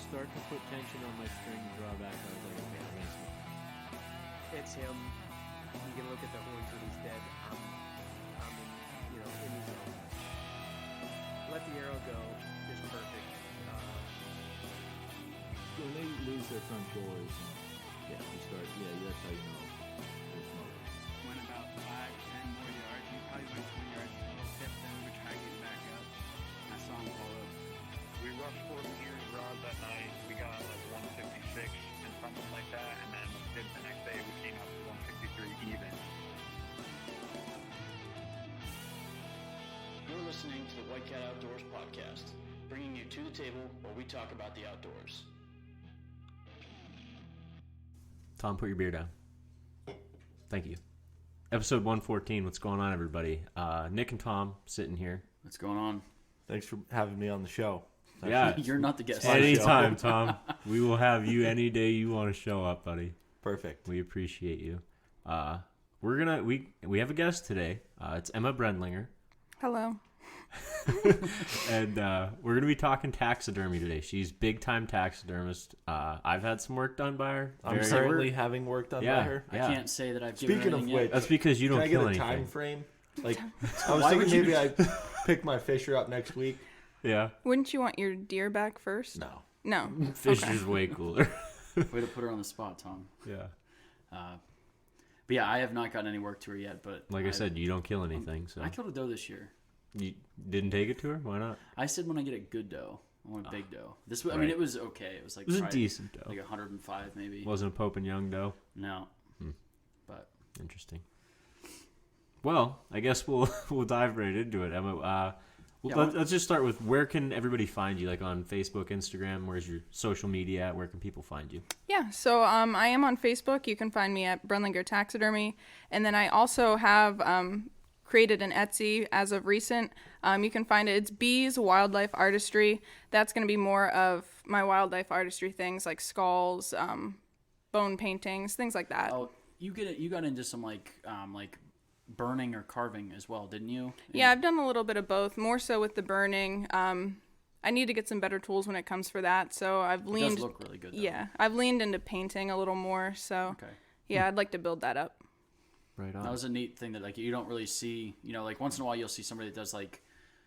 start to put tension on my string drawback, I was like, okay, I'm gonna smoke. It's him. You can look at the horns when he's dead. I'm in the zone. Let the arrow go. It's perfect. When they lose their front doors, and, that's how you know they're smoking. Went about 5-10 more yards. We probably went 20 yards to a little tip, then we tried getting back up. I saw him pull up. We rushed 40 years rods that night. We got like 156 and something like that, and then the next day we came up to 163 even. You're listening to the White Cat Outdoors podcast, bringing you to the table where we talk about the outdoors. Tom, put your beer down. Thank you. Episode 114. What's going on, everybody? Nick and Tom sitting here. What's going on? Thanks for having me on the show. Yeah, you're not the guest. Anytime, Tom. We will have you any day you want to show up, buddy. Perfect. We appreciate you. We have a guest today. It's Emma Brendlinger. Hello. And we're going to be talking taxidermy today. She's big time taxidermist. I've had some work done by her. I'm currently having work done by her. I can't say that I've given her Speaking of which, that's because you don't kill anything. Can I get a time frame? Like, I was thinking maybe I pick my Fisher up next week. Yeah. Wouldn't you want your deer back first? No. Fisher's way cooler. Way to put her on the spot, Tom. Yeah. But yeah, I have not gotten any work to her yet. But like I said, you don't kill anything. So I killed a doe this year. You didn't take it to her? Why not? I said when I get a good doe, I want a big doe. This, I mean, it was okay. It was like it was a decent doe, like 105 maybe. Wasn't a Pope and Young doe. No, but interesting. Well, I guess we'll dive right into it, Emma. Let's just start with where can everybody find you? Like on Facebook, Instagram. Where's your social media at? Where can people find you? Yeah, so I am on Facebook. You can find me at Brendlinger Taxidermy, and then I also have created an Etsy as of recent. You can find it. It's Bees Wildlife Artistry. That's going to be more of my wildlife artistry things like skulls, bone paintings, things like that. Oh, you got into some like burning or carving as well, didn't you? Yeah, I've done a little bit of both. More so with the burning. I need to get some better tools when it comes for that. So I've leaned. It does look really good, though. Yeah, I've leaned into painting a little more. So yeah, I'd like to build that up. Right on. That was a neat thing that like you don't really see. You know, like once in a while you'll see somebody that does like,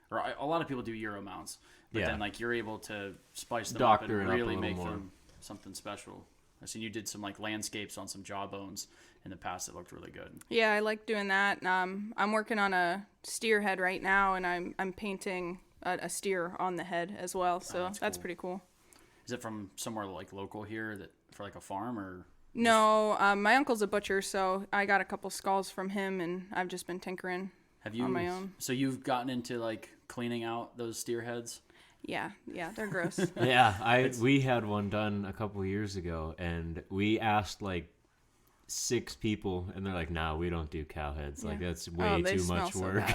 or a lot of people do Euro mounts, but then like you're able to spice them up and really make them something special. I seen you did some like landscapes on some jawbones in the past that looked really good. Yeah, I like doing that. I'm working on a steer head right now, and I'm painting a steer on the head as well. So that's cool. pretty cool. Is it from somewhere like local here that for like a farm or? No, my uncle's a butcher, so I got a couple skulls from him, and I've just been tinkering on my own. So you've gotten into like cleaning out those steer heads? Yeah, they're gross. Yeah, we had one done a couple years ago, and we asked like 6 people, and they're like, "Nah, we don't do cow heads. Like that's way too much work."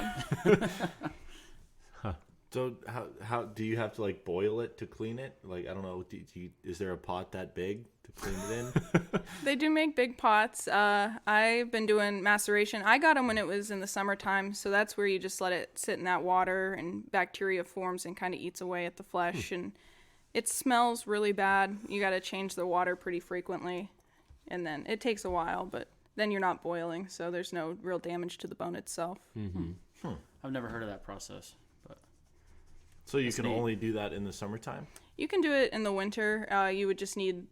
So how do you have to like boil it to clean it? Like I don't know. Is there a pot that big to clean it in? They do make big pots. I've been doing maceration. I got them when it was in the summertime, so that's where you just let it sit in that water and bacteria forms and kind of eats away at the flesh. And it smells really bad. You got to change the water pretty frequently, and then it takes a while, but then you're not boiling, so there's no real damage to the bone itself. Mm-hmm. I've never heard of that process. So you can only do that in the summertime? You can do it in the winter. You would just need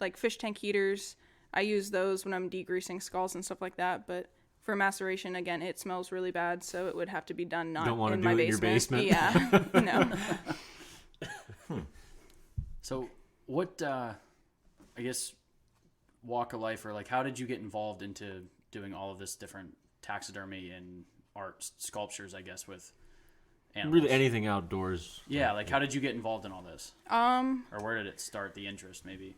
like fish tank heaters. I use those when I'm degreasing skulls and stuff like that. But for maceration, again, it smells really bad, so it would have to be done not in my basement. Your basement? Yeah, no. So what, I guess, walk of life or like how did you get involved into doing all of this different taxidermy and art sculptures, I guess, with animals? Really anything outdoors. Yeah, like how did you get involved in all this? Or where did it start, the interest maybe?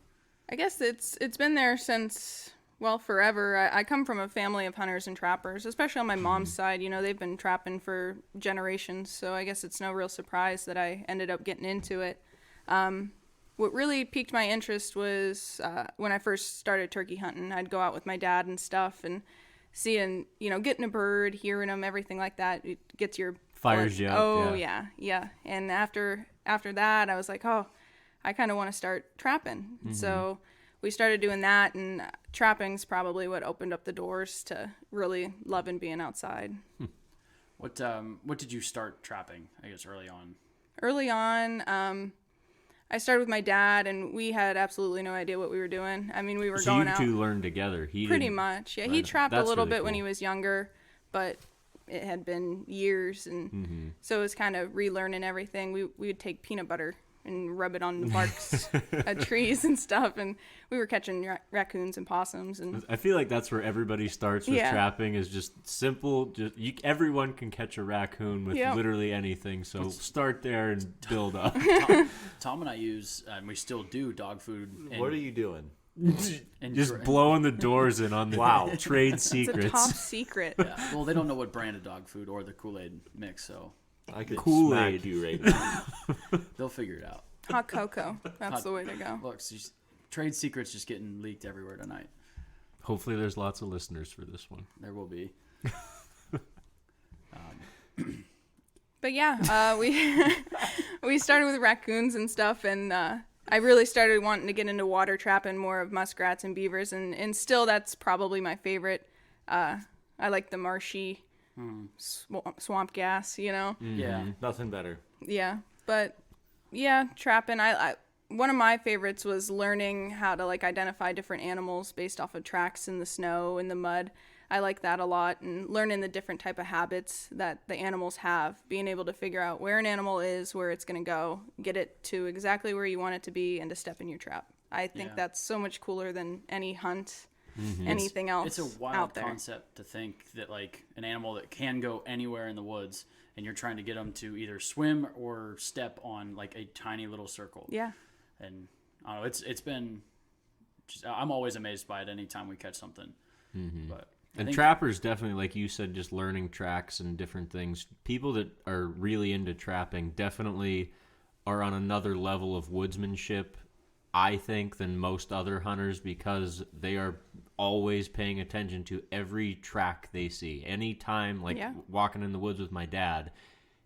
I guess it's been there since, well, forever. I come from a family of hunters and trappers, especially on my mom's side. You know, they've been trapping for generations, so I guess it's no real surprise that I ended up getting into it. What really piqued my interest was when I first started turkey hunting. I'd go out with my dad and stuff and seeing, getting a bird, hearing them, everything like that. It gets your fires you up. Oh, yeah. And after that, I was like, oh, I kind of want to start trapping. So we started doing that, and trapping's probably what opened up the doors to really loving being outside. What did you start trapping, I guess, early on? Early on, I started with my dad, and we had absolutely no idea what we were doing. I mean, we were going out. So you two learned together. Pretty much, yeah. He trapped a little bit when he was younger, but it had been years, and so it was kind of relearning everything. We would take peanut butter and rub it on the barks of trees and stuff, and we were catching raccoons and possums. And I feel like that's where everybody starts with trapping, is just simple. Everyone can catch a raccoon with literally anything, so start there and build up. Tom and I use, and we still do, dog food. What are you doing? And just blowing the doors in on the trade secrets. It's a top secret. Yeah. Well, they don't know what brand of dog food or the Kool-Aid mix, so I could Kool-Aid. smack you right now. they'll figure it out. Hot cocoa. That's the way to go. Look, trade secrets just getting leaked everywhere tonight. Hopefully there's lots of listeners for this one. There will be. But yeah, we started with raccoons and stuff, and I really started wanting to get into water trapping, more of muskrats and beavers, and still that's probably my favorite. I like the marshy swamp gas, you know? Yeah. Nothing better. Yeah, but yeah, trapping. I one of my favorites was learning how to like identify different animals based off of tracks in the snow and the mud. I like that a lot, and learning the different type of habits that the animals have, being able to figure out where an animal is, where it's going to go, get it to exactly where you want it to be, and to step in your trap. I think that's so much cooler than any hunt, anything else. It's a wild concept to think that like an animal that can go anywhere in the woods, and you're trying to get them to either swim or step on like a tiny little circle. Yeah. And I don't know, it's been just, I'm always amazed by it anytime we catch something. But and trappers definitely, like you said, just learning tracks and different things. People that are really into trapping definitely are on another level of woodsmanship, I think, than most other hunters, because they are always paying attention to every track they see. Anytime, like walking in the woods with my dad,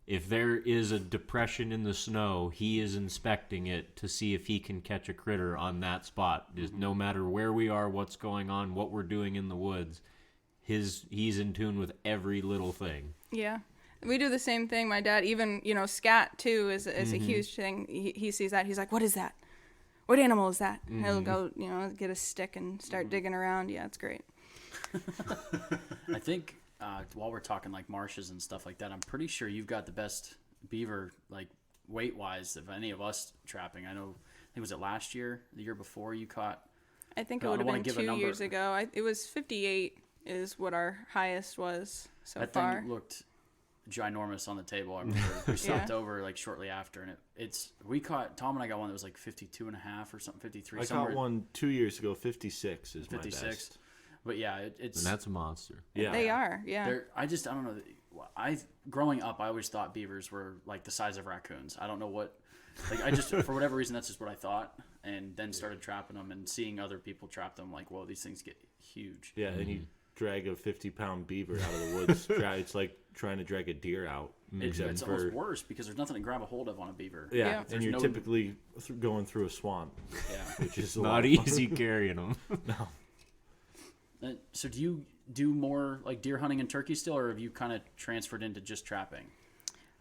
if there is a depression in the snow, he is inspecting it to see if he can catch a critter on that spot. Just no matter where we are, what's going on, what we're doing in the woods, he's in tune with every little thing. Yeah. We do the same thing. My dad, even, scat too is a huge thing. He sees that. He's like, what is that? What animal is that? And he'll go, get a stick and start digging around. Yeah, it's great. I think while we're talking like marshes and stuff like that, I'm pretty sure you've got the best beaver, like weight-wise, of any of us trapping. I think was it last year, the year before you caught? I think it would have been 2 years ago. It was 58 is what our highest was so far. That thing looked ginormous on the table. I remember we stopped over like shortly after, and Tom and I got one that was like 52 and a half or something, 53. I caught one 2 years ago. 56 is 56. My best. But yeah, it's and that's a monster. Yeah, they are. Yeah, I don't know. Growing up, I always thought beavers were like the size of raccoons. I don't know what. Like I just for whatever reason that's just what I thought, and then started trapping them and seeing other people trap them. Like, whoa, these things get huge. Yeah, and you drag a 50-pound beaver out of the woods. It's like trying to drag a deer out. It's almost worse because there's nothing to grab a hold of on a beaver. Yeah. And you're typically going through a swamp. Yeah, which is not easy carrying them. No. So do you do more like deer hunting and turkey still, or have you kind of transferred into just trapping?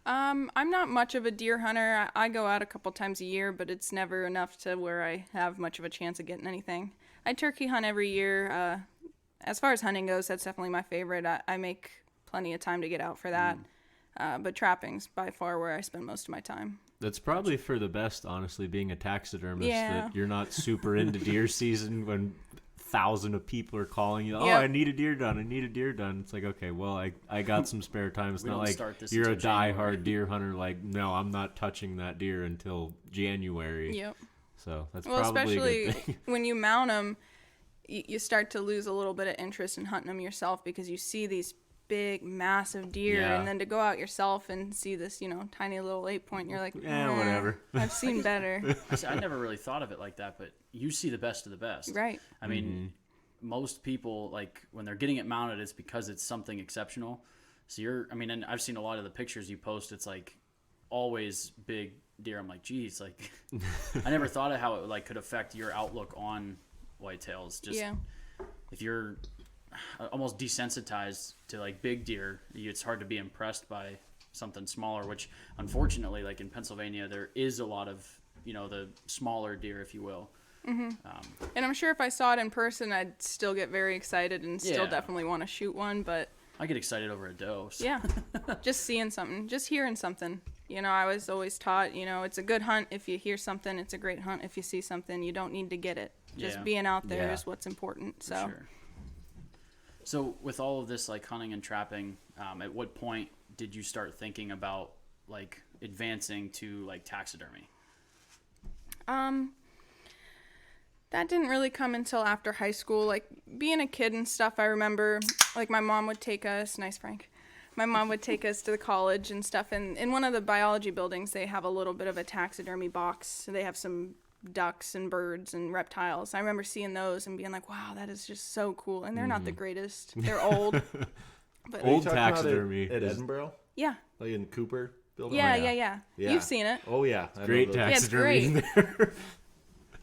I'm not much of a deer hunter. I go out a couple times a year, but it's never enough to where I have much of a chance of getting anything. I turkey hunt every year. As far as hunting goes, that's definitely my favorite. I make plenty of time to get out for that. But trapping's by far where I spend most of my time. That's probably for the best, honestly, being a taxidermist, that you're not super into deer season when thousands of people are calling you. I need a deer done. It's like, okay, well, I got some spare time. It's not like you're a diehard deer hunter. Like, no, I'm not touching that deer until January. Yep. So that's probably a good thing. When you mount them, you start to lose a little bit of interest in hunting them yourself because you see these big, massive deer, and then to go out yourself and see this, tiny little 8-point, you're like, whatever. I've seen better. I never really thought of it like that, but you see the best of the best. Right. I mean, most people, like, when they're getting it mounted, it's because it's something exceptional. So and I've seen a lot of the pictures you post, it's like always big deer, I'm like, geez, like I never thought of how it like could affect your outlook on whitetails. Just if you're almost desensitized to like big deer, it's hard to be impressed by something smaller, which unfortunately, like in Pennsylvania, there is a lot of, the smaller deer, if you will. Mm-hmm. And I'm sure if I saw it in person, I'd still get very excited and still definitely want to shoot one, but I get excited over a doe. So. Yeah. Just seeing something, just hearing something. I was always taught, it's a good hunt if you hear something. It's a great hunt if you see something. You don't need to get it. Just being out there is what's important. So. Sure. So with all of this, like hunting and trapping, at what point did you start thinking about like advancing to like taxidermy? That didn't really come until after high school. Like being a kid and stuff, I remember like my mom would take us, nice Frank. My mom would take us to the college and stuff. And in one of the biology buildings, they have a little bit of a taxidermy box. So they have some ducks and birds and reptiles. I remember seeing those and being like, wow, that is just so cool. And they're not the greatest. They're old. But old taxidermy. At Edinburgh? Yeah. Like in Cooper building? Yeah. You've seen it. Oh, yeah. Great taxidermy in there.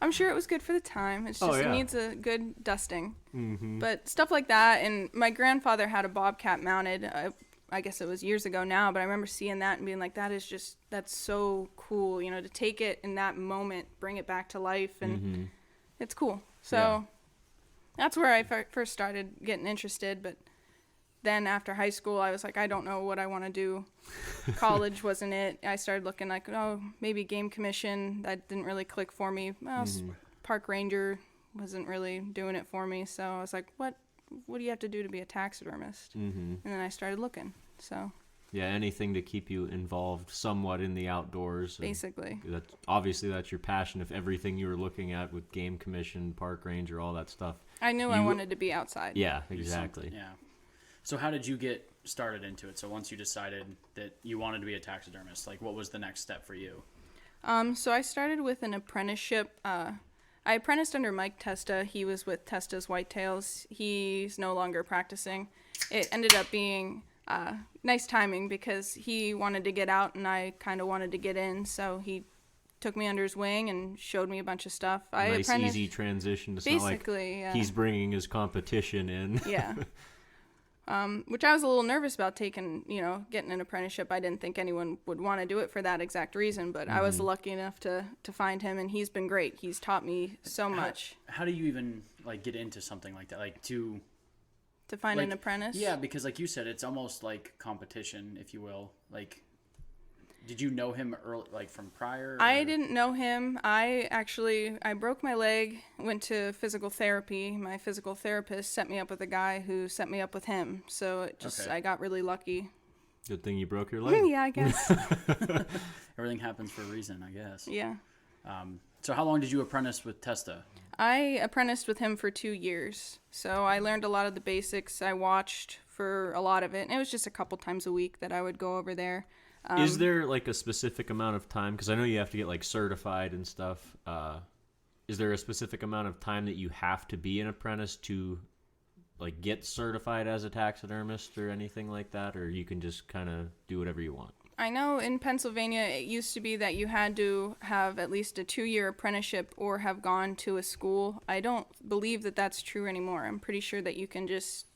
I'm sure it was good for the time. It's just it needs a good dusting. Mm-hmm. But stuff like that. And my grandfather had a bobcat mounted. I guess it was years ago now, but I remember seeing that and being like, that's so cool, to take it in that moment, bring it back to life, and it's cool. So that's where I first started getting interested. But then after high school, I was like, I don't know what I want to do. College wasn't it. I started looking like, maybe game commission. That didn't really click for me. Park ranger wasn't really doing it for me. So I was like, what do you have to do to be a taxidermist? And then I started looking. So yeah, anything to keep you involved somewhat in the outdoors. Basically. Obviously that's your passion. If everything you were looking at with game commission, park ranger, all that stuff. I knew I wanted to be outside. Yeah, exactly. Yeah. So how did you get started into it? So once you decided that you wanted to be a taxidermist, like what was the next step for you? So I started with an apprenticeship. I apprenticed under Mike Testa. He was with Testa's Whitetails. He's no longer practicing. It ended up being nice timing because he wanted to get out and I kind of wanted to get in. So he took me under his wing and showed me a bunch of stuff. Nice, easy transition. It's basically, not like he's bringing his competition in. Yeah. Which I was a little nervous about taking, getting an apprenticeship. I didn't think anyone would want to do it for that exact reason, but I was lucky enough to find him, and he's been great. He's taught me so much. How do you even get into something like that? Like to find an apprentice? Yeah, because like you said, it's almost like competition, if you will. Like, did you know him early, from prior? I didn't know him. I broke my leg, went to physical therapy. My physical therapist set me up with a guy who set me up with him. So I got really lucky. Good thing you broke your leg. Yeah, I guess. Everything happens for a reason, I guess. Yeah. So how long did you apprentice with Testa? I apprenticed with him for 2 years. So I learned a lot of the basics. I watched for a lot of it. And it was just a couple times a week that I would go over there. Is there a specific amount of time? Because I know you have to get certified and stuff. Is there a specific amount of time that you have to be an apprentice to get certified as a taxidermist or anything like that? Or you can just kind of do whatever you want? I know in Pennsylvania it used to be that you had to have at least a 2-year apprenticeship or have gone to a school. I don't believe that that's true anymore. I'm pretty sure that you can just,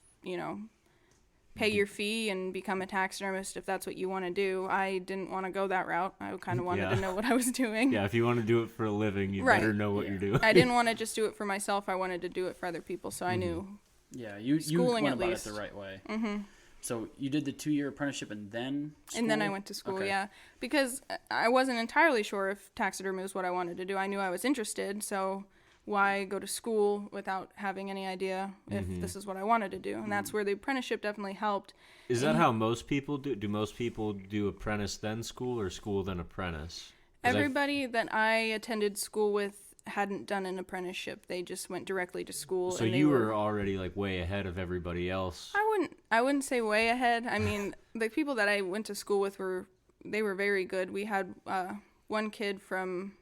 pay your fee and become a taxidermist if that's what you want to do. I didn't want to go that route. I kind of wanted to know what I was doing. Yeah, if you want to do it for a living, you better know what you're doing. I didn't want to just do it for myself. I wanted to do it for other people, so I knew. Yeah, you went about it the right way. Mm-hmm. So you did the 2-year apprenticeship and then school? And then I went to school, yeah. Because I wasn't entirely sure if taxidermy was what I wanted to do. I knew I was interested, so why go to school without having any idea if this is what I wanted to do? And that's where the apprenticeship definitely helped. Is that how most people do? Do most people do apprentice then school or school then apprentice? Everybody that I attended school with hadn't done an apprenticeship. They just went directly to school. So you were already way ahead of everybody else. I wouldn't say way ahead. I mean, the people that I went to school with were very good. We had one kid from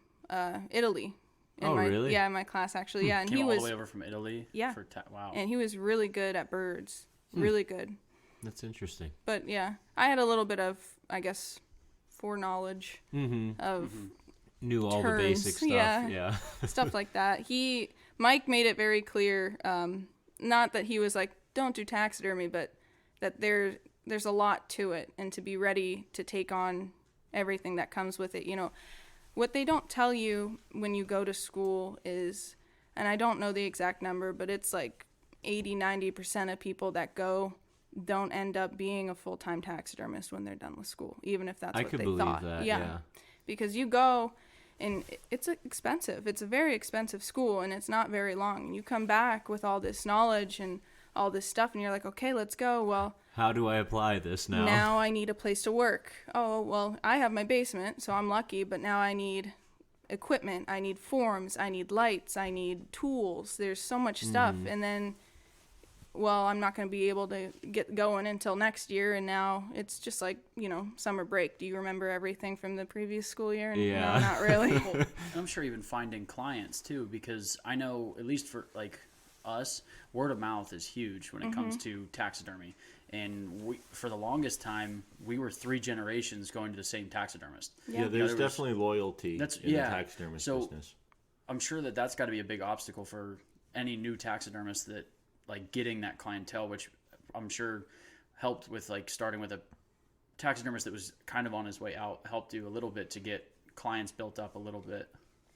Italy. Really? Yeah, in my class actually. Yeah, and Came he all was the way over from Italy. Yeah. Wow. And he was really good at birds. Really good. That's interesting. But yeah, I had a little bit of, I guess, foreknowledge of knew all terms. the basic stuff. Yeah. Stuff like that. Mike made it very clear, not that he was like, don't do taxidermy, but that there's a lot to it, and to be ready to take on everything that comes with it. You know, what they don't tell you when you go to school is, and I don't know the exact number, but it's like 80-90% of people that go don't end up being a full-time taxidermist when they're done with school, even if that's what they thought. I could believe that, yeah. Because you go, and it's expensive. It's a very expensive school, and it's not very long. And you come back with all this knowledge and all this stuff, and you're like, okay, let's go. Well, how do I apply this now? Now I need a place to work. Oh, well, I have my basement, so I'm lucky, but now I need equipment. I need forms. I need lights. I need tools. There's so much stuff. And then, well, I'm not going to be able to get going until next year, and now it's just like, you know, summer break. Do you remember everything from the previous school year? Yeah. No, not really. Well, I'm sure even finding clients, too, because I know, at least for, like, us, word of mouth is huge when it comes to taxidermy. And for the longest time, we were 3 generations going to the same taxidermist. Yeah, there's definitely loyalty in the taxidermist business. I'm sure that's got to be a big obstacle for any new taxidermist, that like getting that clientele, which I'm sure helped with like starting with a taxidermist that was kind of on his way out, helped you a little bit to get clients built up a little bit.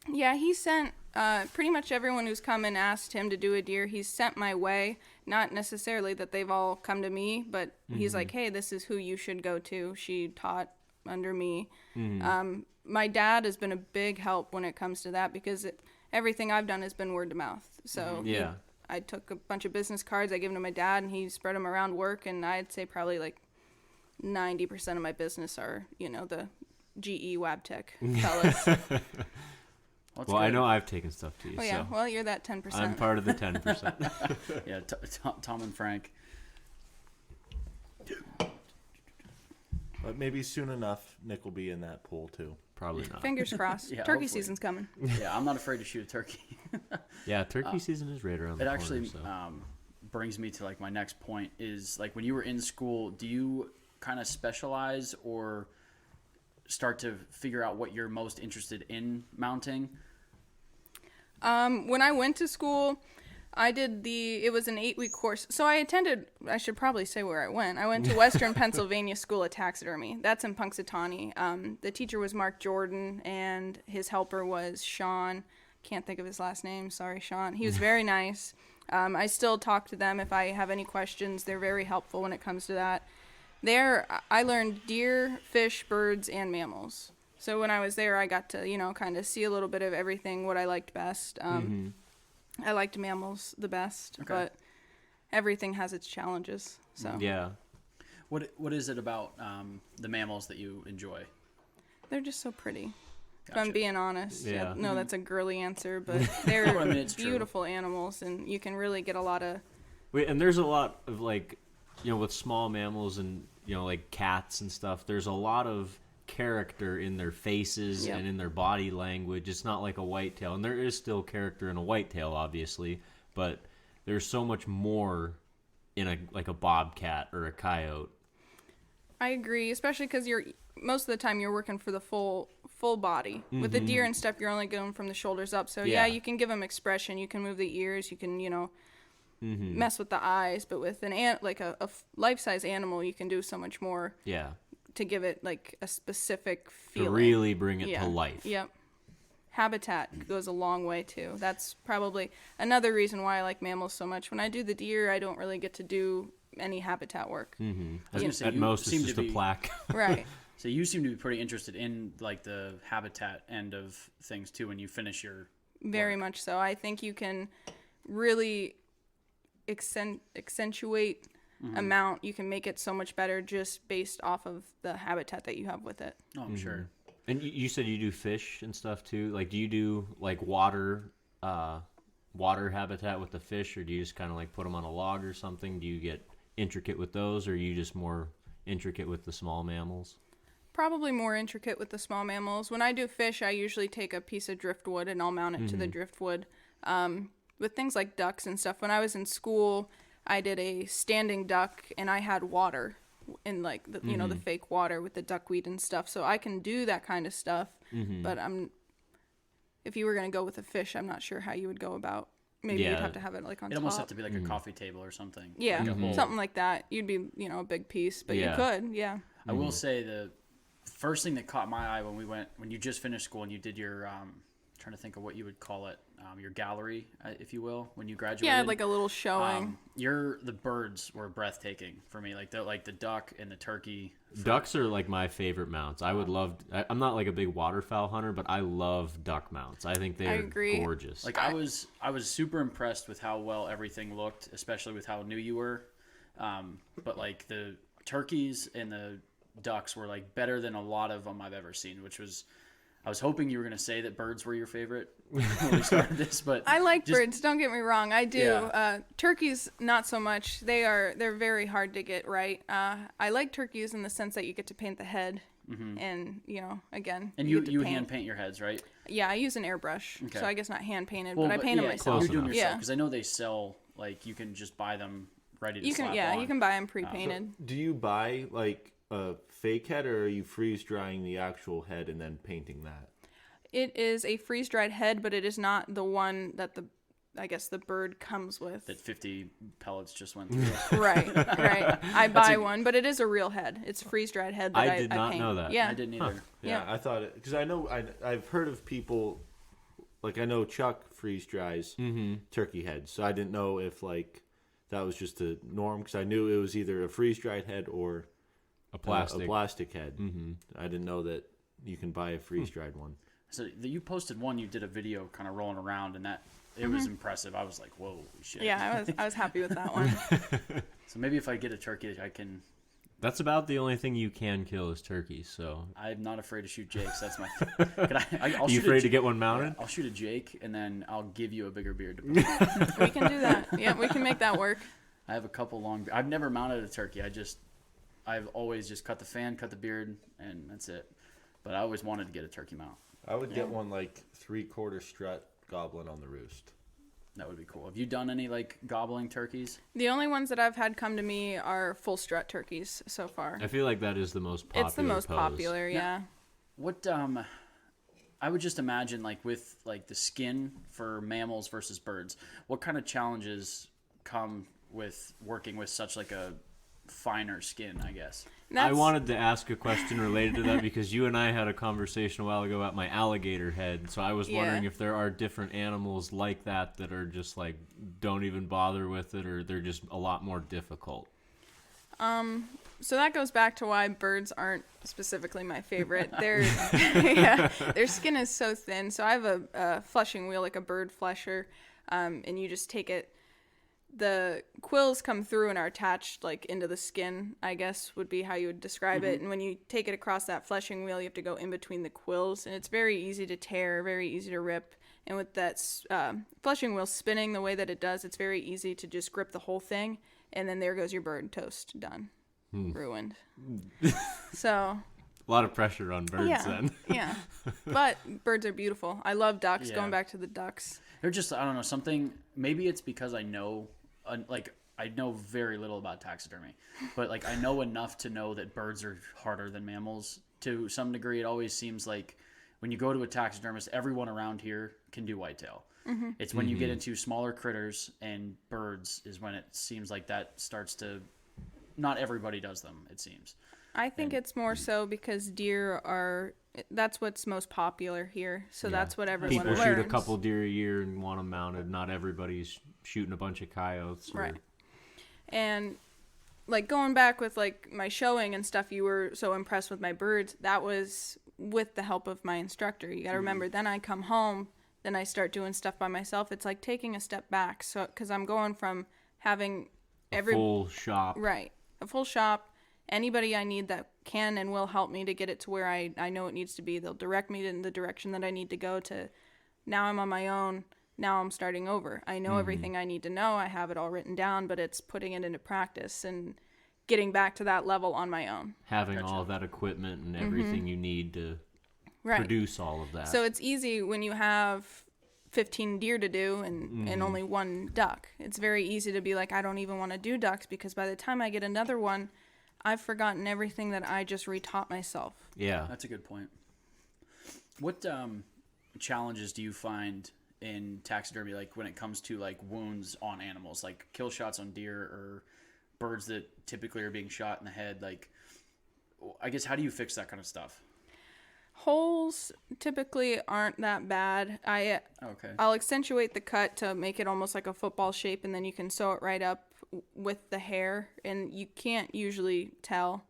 Yeah, he sent pretty much everyone who's come and asked him to do a deer, he's sent my way. Not necessarily that they've all come to me, but he's like, hey, this is who you should go to. She taught under me. My dad has been a big help when it comes to that, because everything I've done has been word of mouth. So I took a bunch of business cards, I gave them to my dad, and he spread them around work, and I'd say probably like 90% of my business are, you know, the GE Wabtec fellas. Well, I know I've taken stuff to you. Oh, yeah. So well, you're that 10%. I'm part of the 10%. Yeah, Tom and Frank. But maybe soon enough, Nick will be in that pool, too. Probably not. Fingers crossed. Yeah, turkey hopefully. Season's coming. Yeah, I'm not afraid to shoot a turkey. Yeah, turkey season is right around the corner. It actually so. Brings me to like my next point is, like, when you were in school, do you kind of specialize or start to figure out what you're most interested in mounting? When I went to school, it was an 8-week course. So I should probably say where I went. I went to Western Pennsylvania School of Taxidermy. That's in Punxsutawney. The teacher was Mark Jordan, and his helper was Sean. Can't think of his last name. Sorry, Sean. He was very nice. I still talk to them if I have any questions. They're very helpful when it comes to that. There, I learned deer, fish, birds, and mammals. So when I was there, I got to, you know, kind of see a little bit of everything, what I liked best. I liked mammals the best, but everything has its challenges. So yeah. What is it about the mammals that you enjoy? They're just so pretty. Gotcha. If I'm being honest. Yeah. No, that's a girly answer, but they're I mean, it's beautiful animals, and you can really get a lot of... And there's a lot of, like, you know, with small mammals and, you know, like cats and stuff, there's a lot of character in their faces and in their body language. It's not like a whitetail, and there is still character in a whitetail, obviously, but there's so much more in a bobcat or a coyote. I agree, especially because most of the time you're working for the full body. With the deer and stuff, you're only going from the shoulders up. So yeah, you can give them expression, you can move the ears, you can, you know, mess with the eyes, but with a life-size animal, you can do so much more. Yeah. To give it like a specific feeling. To really bring it to life. Yep. Habitat goes a long way too. That's probably another reason why I like mammals so much. When I do the deer, I don't really get to do any habitat work. At most, it's just a plaque. Right. So you seem to be pretty interested in like the habitat end of things too when you finish your Very much so. I think you can really accentuate amount. You can make it so much better just based off of the habitat that you have with it. Oh, I'm sure. And you said you do fish and stuff too. Like, do you do like water habitat with the fish, or do you just kind of like put them on a log or something? Do you get intricate with those, or are you just more intricate with the small mammals? Probably more intricate with the small mammals. When I do fish, I usually take a piece of driftwood and I'll mount it to the driftwood. With things like ducks and stuff, when I was in school, I did a standing duck and I had water in like the, you know, the fake water with the duckweed and stuff. So I can do that kind of stuff. But if you were going to go with a fish, I'm not sure how you would go about. Maybe you'd have to have it like on top. It almost have to be like a coffee table or something. Yeah, like something like that. You'd be, you know, a big piece, but you could, I will say the first thing that caught my eye when you just finished school and you did your trying to think of what you would call it, your gallery, if you will, when you graduated. Yeah, like a little showing. The birds were breathtaking for me, like the duck and the turkey. Ducks are like my favorite mounts. I would love. I'm not like a big waterfowl hunter, but I love duck mounts. I think they're gorgeous. Like I was super impressed with how well everything looked, especially with how new you were. But like the turkeys and the ducks were like better than a lot of them I've ever seen, which was. I was hoping you were going to say that birds were your favorite when we started this, but I like birds. Don't get me wrong, I do. Yeah. Turkeys, not so much. They're very hard to get right. I like turkeys in the sense that you get to paint the head, and you know, again. And you hand paint your heads, right? Yeah, I use an airbrush, so I guess not hand painted, well, but I paint them myself. You're doing yourself because I know they sell like you can just buy them ready to slap on. You can buy them pre-painted. So do you buy like a fake head, or are you freeze drying the actual head and then painting that? It is a freeze dried head, but it is not the one that the bird comes with. That 50 pellets just went through. Right. I buy one, but it is a real head. It's a freeze dried head that I did not know that. Yeah, I didn't either. Huh. Yeah, I thought it because I know I've heard of people like I know Chuck freeze dries turkey heads, so I didn't know if like that was just a norm because I knew it was either a freeze dried head or a plastic head. I didn't know that you can buy a freeze dried one. So you posted one. You did a video kind of rolling around, and that it was impressive. I was like, "Whoa, shit!" Yeah, I was happy with that one. So maybe if I get a turkey, I can. That's about the only thing you can kill is turkeys. So I'm not afraid to shoot jakes. That's my. Are you afraid to get one mounted? Yeah, I'll shoot a jake, and then I'll give you a bigger beard. We can do that. Yeah, we can make that work. I have a couple long. I've never mounted a turkey. I've always just cut the fan, cut the beard, and that's it. But I always wanted to get a turkey mount. I would get one like 3/4 strut gobbling on the roost. That would be cool. Have you done any like gobbling turkeys? The only ones that I've had come to me are full strut turkeys so far. I feel like that is the most popular. It's the most popular, yeah. Now, what I would just imagine like with like the skin for mammals versus birds. What kind of challenges come with working with such like a finer skin, I guess? I wanted to ask a question related to that because you and I had a conversation a while ago about my alligator head. So I was wondering if there are different animals like that are just like don't even bother with it, or they're just a lot more difficult. So that goes back to why birds aren't specifically my favorite. Their skin is so thin. So I have a fleshing wheel, like a bird flesher, and you just take it. The quills come through and are attached like into the skin, I guess would be how you would describe it. And when you take it across that fleshing wheel, you have to go in between the quills, and it's very easy to tear, very easy to rip. And with that fleshing wheel spinning the way that it does, it's very easy to just grip the whole thing, and then there goes your bird, toast, done, ruined. So a lot of pressure on birds then. Yeah, but birds are beautiful. I love ducks. Going back to the ducks, they're just, I don't know, something. Maybe it's because I know. I know very little about taxidermy, but like I know enough to know that birds are harder than mammals to some degree. It always seems like when you go to a taxidermist, everyone around here can do whitetail. It's when you get into smaller critters and birds is when it seems like that starts to. Not everybody does them, it seems. I think it's more so because deer are. That's what's most popular here, so that's what everyone learns. People shoot a couple deer a year and want them mounted. Not everybody's shooting a bunch of coyotes. Right. And like going back with like my showing and stuff, you were so impressed with my birds. That was with the help of my instructor. You got to remember, then I come home, then I start doing stuff by myself. It's like taking a step back. So, because I'm going from having a full shop. Right. A full shop. Anybody I need that can and will help me to get it to where I know it needs to be. They'll direct me in the direction that I need to go to. Now I'm on my own. Now I'm starting over. I know everything I need to know. I have it all written down, but it's putting it into practice and getting back to that level on my own. Having all of that equipment and everything you need to produce all of that. So it's easy when you have 15 deer to do and only one duck. It's very easy to be like, I don't even want to do ducks because by the time I get another one, I've forgotten everything that I just retaught myself. Yeah. That's a good point. What challenges do you find in taxidermy, like when it comes to like wounds on animals, like kill shots on deer or birds that typically are being shot in the head? Like, I guess, how do you fix that kind of stuff? Holes typically aren't that bad. I'll accentuate the cut to make it almost like a football shape, and then you can sew it right up with the hair, and you can't usually tell.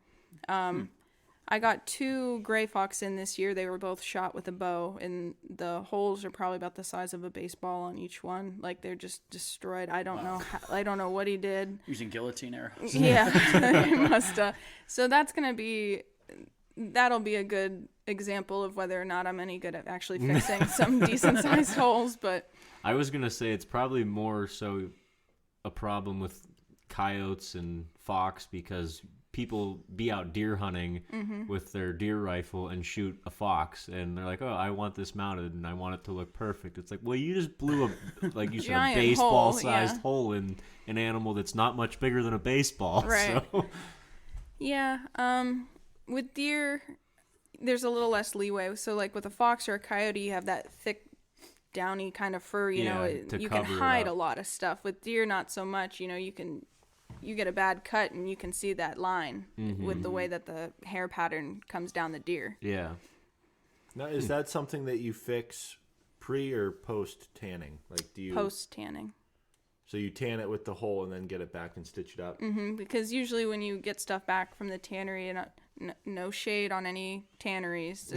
I got 2 gray fox in this year. They were both shot with a bow, and the holes are probably about the size of a baseball on each one. Like, they're just destroyed. I don't know. I don't know what he did. Using guillotine arrows. Yeah, he must have. So that'll be a good example of whether or not I'm any good at actually fixing some decent sized holes. But I was gonna say it's probably more so a problem with coyotes and fox, because people be out deer hunting with their deer rifle and shoot a fox, and they're like, oh, I want this mounted and I want it to look perfect. It's like, well, you just blew a, like you said, a baseball sized hole in an animal that's not much bigger than a baseball. Right. So. Yeah. With deer, there's a little less leeway. So like with a fox or a coyote, you have that thick, downy kind of fur, you can hide a lot of stuff. With deer, not so much. You get a bad cut and you can see that line with the way that the hair pattern comes down the deer. Yeah. Now, is that something that you fix pre or post tanning? Like, do you post tanning? So you tan it with the hole and then get it back and stitch it up? Because usually when you get stuff back from the tannery, and no shade on any tanneries,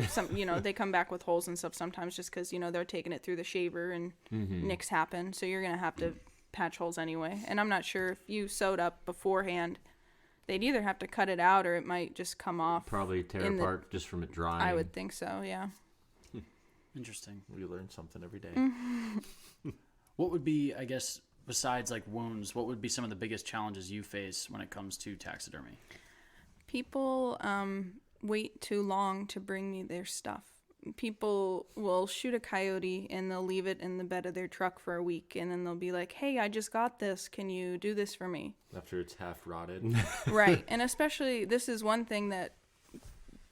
they come back with holes and stuff sometimes just because, they're taking it through the shaver and nicks happen. So you're going to have to patch holes anyway. And I'm not sure if you sewed up beforehand, they'd either have to cut it out or it might just come off. Probably tear apart just from it drying. I would think so, yeah. Interesting. We learn something every day. What would be, I guess, besides like wounds, what would be some of the biggest challenges you face when it comes to taxidermy? People wait too long to bring me their stuff. People will shoot a coyote and they'll leave it in the bed of their truck for a week, and then they'll be like, hey, I just got this. Can you do this for me? After it's half rotted. Right. And especially, this is one thing that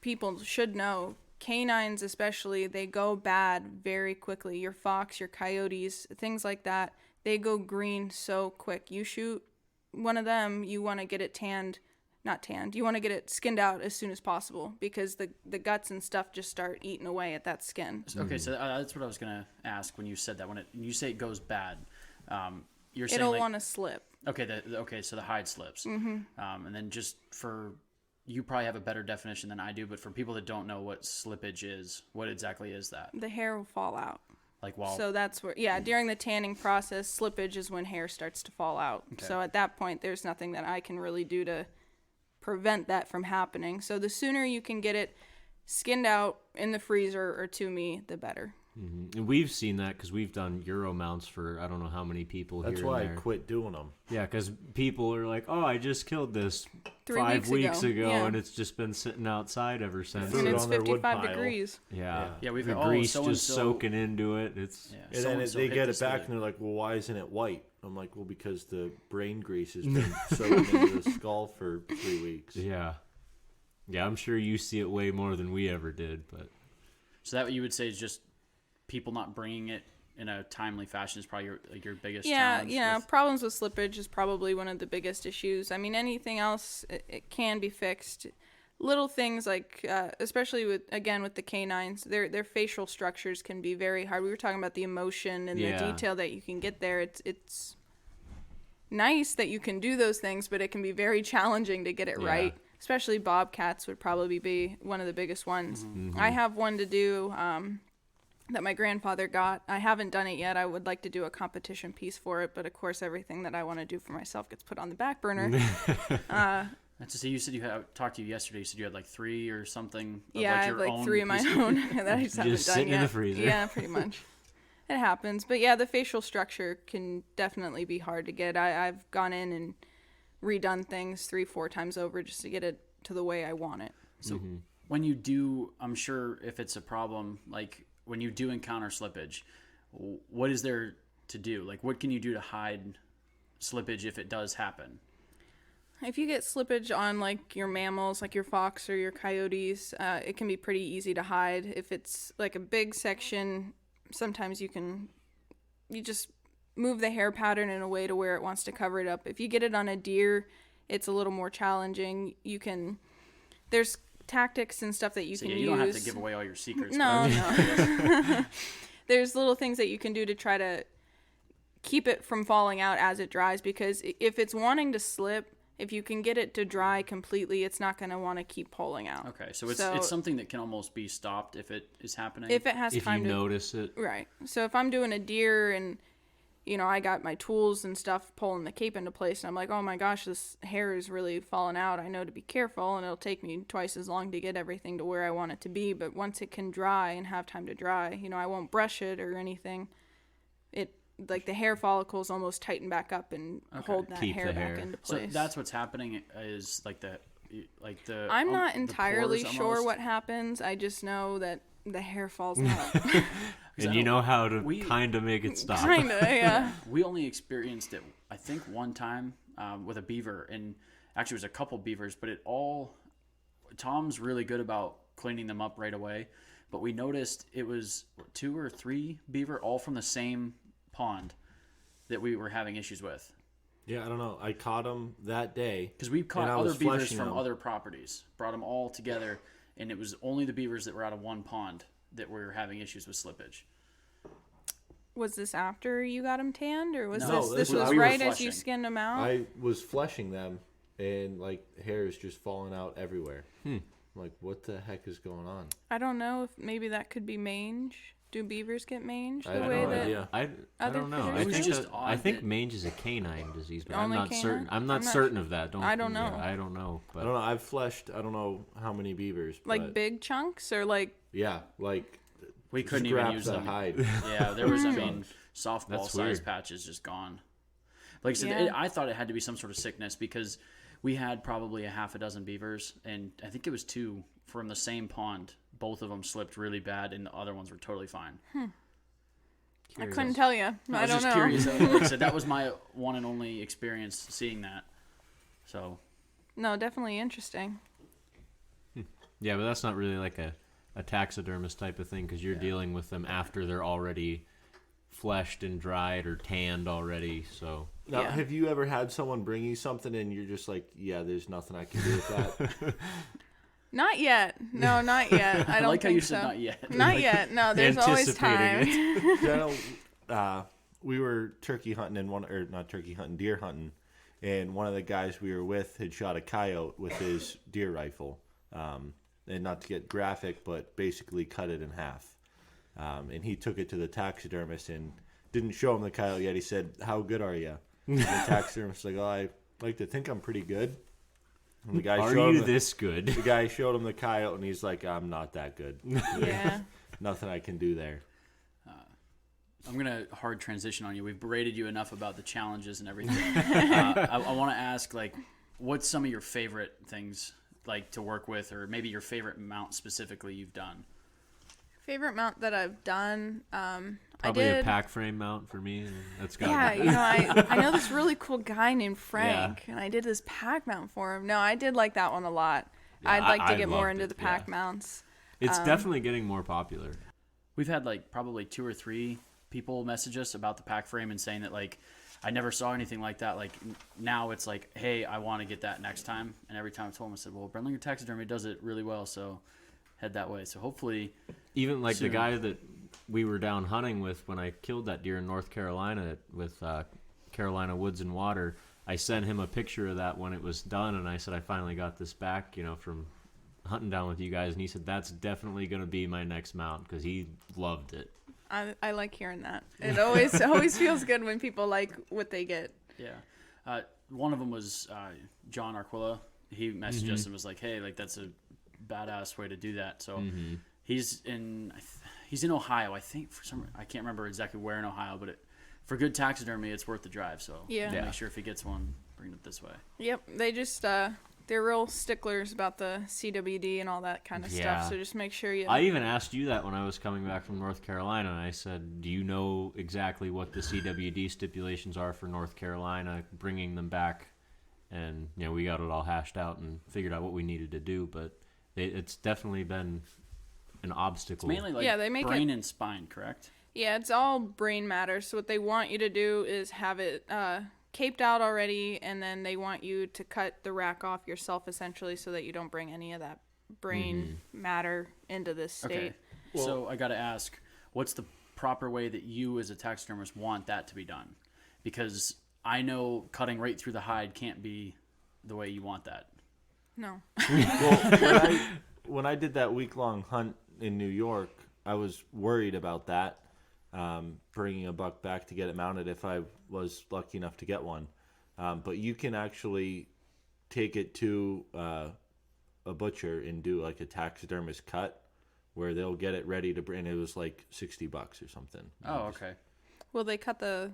people should know. Canines especially, they go bad very quickly. Your fox, your coyotes, things like that, they go green so quick. You shoot one of them, you want to get it you want to get it skinned out as soon as possible, because the guts and stuff just start eating away at that skin. Okay, so that's what I was going to ask when you said that. When you say it goes bad, you're saying it'll want to slip. Okay, so the hide slips. And then just for, you probably have a better definition than I do, but for people that don't know what slippage is, what exactly is that? The hair will fall out. So that's where, during the tanning process, slippage is when hair starts to fall out. Okay. So at that point, there's nothing that I can really do to prevent that from happening. So the sooner you can get it skinned out in the freezer or to me, the better. And we've seen that because we've done Euro mounts for I don't know how many people. That's here why and there. I quit doing them. Yeah, because people are like, "Oh, I just killed this 5 weeks ago, and it's just been sitting outside ever since." And it's 55 degrees. Yeah, we've the grease just soaking into it. It's and then they get it back and they're like, "Well, why isn't it white?" I'm like, "Well, because the brain grease has been soaked into the skull for 3 weeks." Yeah, I'm sure you see it way more than we ever did, but so that what you would say is just people not bringing it in a timely fashion is probably your biggest challenge. Problems with slippage is probably one of the biggest issues. I mean, anything else, it can be fixed. Little things like, especially with the canines, their facial structures can be very hard. We were talking about the emotion and the detail that you can get there. It's nice that you can do those things, but it can be very challenging to get it right. Especially bobcats would probably be one of the biggest ones. I have one to do that my grandfather got. I haven't done it yet. I would like to do a competition piece for it, but of course everything that I want to do for myself gets put on the back burner. That's to say, you said talked to you yesterday. You said you had like 3 or something. I have like 3 of my own that I just haven't done sitting yet. In the freezer. Yeah, pretty much. It happens, but the facial structure can definitely be hard to get. I've gone in and redone things 3-4 times over just to get it to the way I want it. So when you do, I'm sure if it's a problem, like when you do encounter slippage, what is there to do? Like, what can you do to hide slippage if it does happen? if you get slippage on like your mammals, like your fox or your coyotes, it can be pretty easy to hide. If it's like a big section, sometimes you just move the hair pattern in a way to where it wants to cover it up. If you get it on a deer, it's a little more challenging. There's tactics and stuff that you can use. You don't have to give away all your secrets. No. There's little things that you can do to try to keep it from falling out as it dries, because if it's wanting to slip, if you can get it to dry completely, it's not going to want to keep pulling out. Okay, so it's something that can almost be stopped if it is happening? If it has time to... If you notice it. Right. So if I'm doing a deer and, I got my tools and stuff pulling the cape into place, and I'm like, oh my gosh, this hair is really falling out. I know to be careful, and it'll take me twice as long to get everything to where I want it to be. But once it can dry and have time to dry, I won't brush it or anything. Like the hair follicles almost tighten back up and hold that hair back into place. So that's what's happening is like the. I'm not entirely sure what happens. I just know that the hair falls out. And you know how to kind of make it stop. Kind of, yeah. We only experienced it, I think, one time with a beaver, and actually it was a couple beavers, but Tom's really good about cleaning them up right away, but we noticed it was 2 or 3 beaver all from the same pond that we were having issues with. Yeah, I don't know. I caught them that day. Because we caught other beavers from other properties, brought them all together, and it was only the beavers that were out of one pond that were having issues with slippage. Was this after you got them tanned, or was No, this was right as you skinned them out? I was fleshing them, and like hair is just falling out everywhere. I'm like, what the heck is going on? I don't know if maybe that could be mange. Do beavers get mange? I have no idea. I don't know. I think mange is a canine disease, but I'm not certain. I'm not certain of that. I don't know. I don't know. But I don't know. I've fleshed. I don't know how many beavers. Like big chunks or like. Yeah, like. We couldn't even use them. Hide. Yeah, there was. Softball size patches just gone. Like I said, I thought it had to be some sort of sickness because we had probably a half a dozen beavers, and I think it was 2 from the same pond. Both of them slipped really bad, and the other ones were totally fine. I couldn't tell you. I don't know. Curious. Like I said, that was my one and only experience seeing that. So. No, definitely interesting. Yeah, but that's not really like a taxidermist type of thing, because you're dealing with them after they're already fleshed and dried or tanned already. So now, have you ever had someone bring you something and you're just like, yeah, there's nothing I can do with that? Not yet. No, not yet. I don't like think how you so. said not yet. Not yet. No, there's always time. We were turkey hunting deer hunting, and one of the guys we were with had shot a coyote with his deer rifle. And not to get graphic, but basically cut it in half. And he took it to the taxidermist and didn't show him the coyote yet. He said, "How good are you?" And the taxidermist was like, "Oh, I like to think I'm pretty good." And the guy this good? The guy showed him the coyote, and he's like, "I'm not that good. Yeah, nothing I can do there." I'm gonna hard transition on you. We've berated you enough about the challenges and everything. I want to ask, like, what's some of your favorite things like to work with, or maybe your favorite mount specifically you've done? Favorite mount that I've done, probably a pack frame mount for me. That's got I know this really cool guy named Frank, and I did this pack mount for him. No, I did like that one a lot. Yeah, I'd like to get more into the pack mounts. It's definitely getting more popular. We've had like probably 2 or 3 people message us about the pack frame and saying that, like, I never saw anything like that. Like, now it's like, hey, I want to get that next time. And every time I told him, I said, well, Brendlinger Taxidermy does it really well, so head that way. So hopefully, even like soon. The guy that we were down hunting with when I killed that deer in North Carolina with Carolina Woods and Water, I sent him a picture of that when it was done, and I said, I finally got this back, from hunting down with you guys. And he said, that's definitely going to be my next mount, because he loved it. I like hearing that. It always feels good when people like what they get. Yeah. One of them was John Arquilla. He messaged us and was like, hey, like, that's a badass way to do that. So he's in Ohio, I think. I can't remember exactly where in Ohio, but for good taxidermy, it's worth the drive. So make sure if he gets one, bring it this way. Yep. They just they're real sticklers about the CWD and all that kind of stuff. So just make sure you. I even asked you that when I was coming back from North Carolina, and I said, do you know exactly what the CWD stipulations are for North Carolina, bringing them back and we got it all hashed out and figured out what we needed to do. But it's definitely been an obstacle. It's mainly like they make brain and spine, correct? Yeah, it's all brain matter. So what they want you to do is have it caped out already, and then they want you to cut the rack off yourself, essentially, so that you don't bring any of that brain matter into this state. Okay. Well, so I got to ask, what's the proper way that you as a taxidermist want that to be done? Because I know cutting right through the hide can't be the way you want that. No. Well, when I did that week-long hunt in New York, I was worried about that, bringing a buck back to get it mounted if I was lucky enough to get one. But you can actually take it to a butcher and do like a taxidermist cut where they'll get it ready to bring. It was like $60 or something. Oh, okay. Will they cut the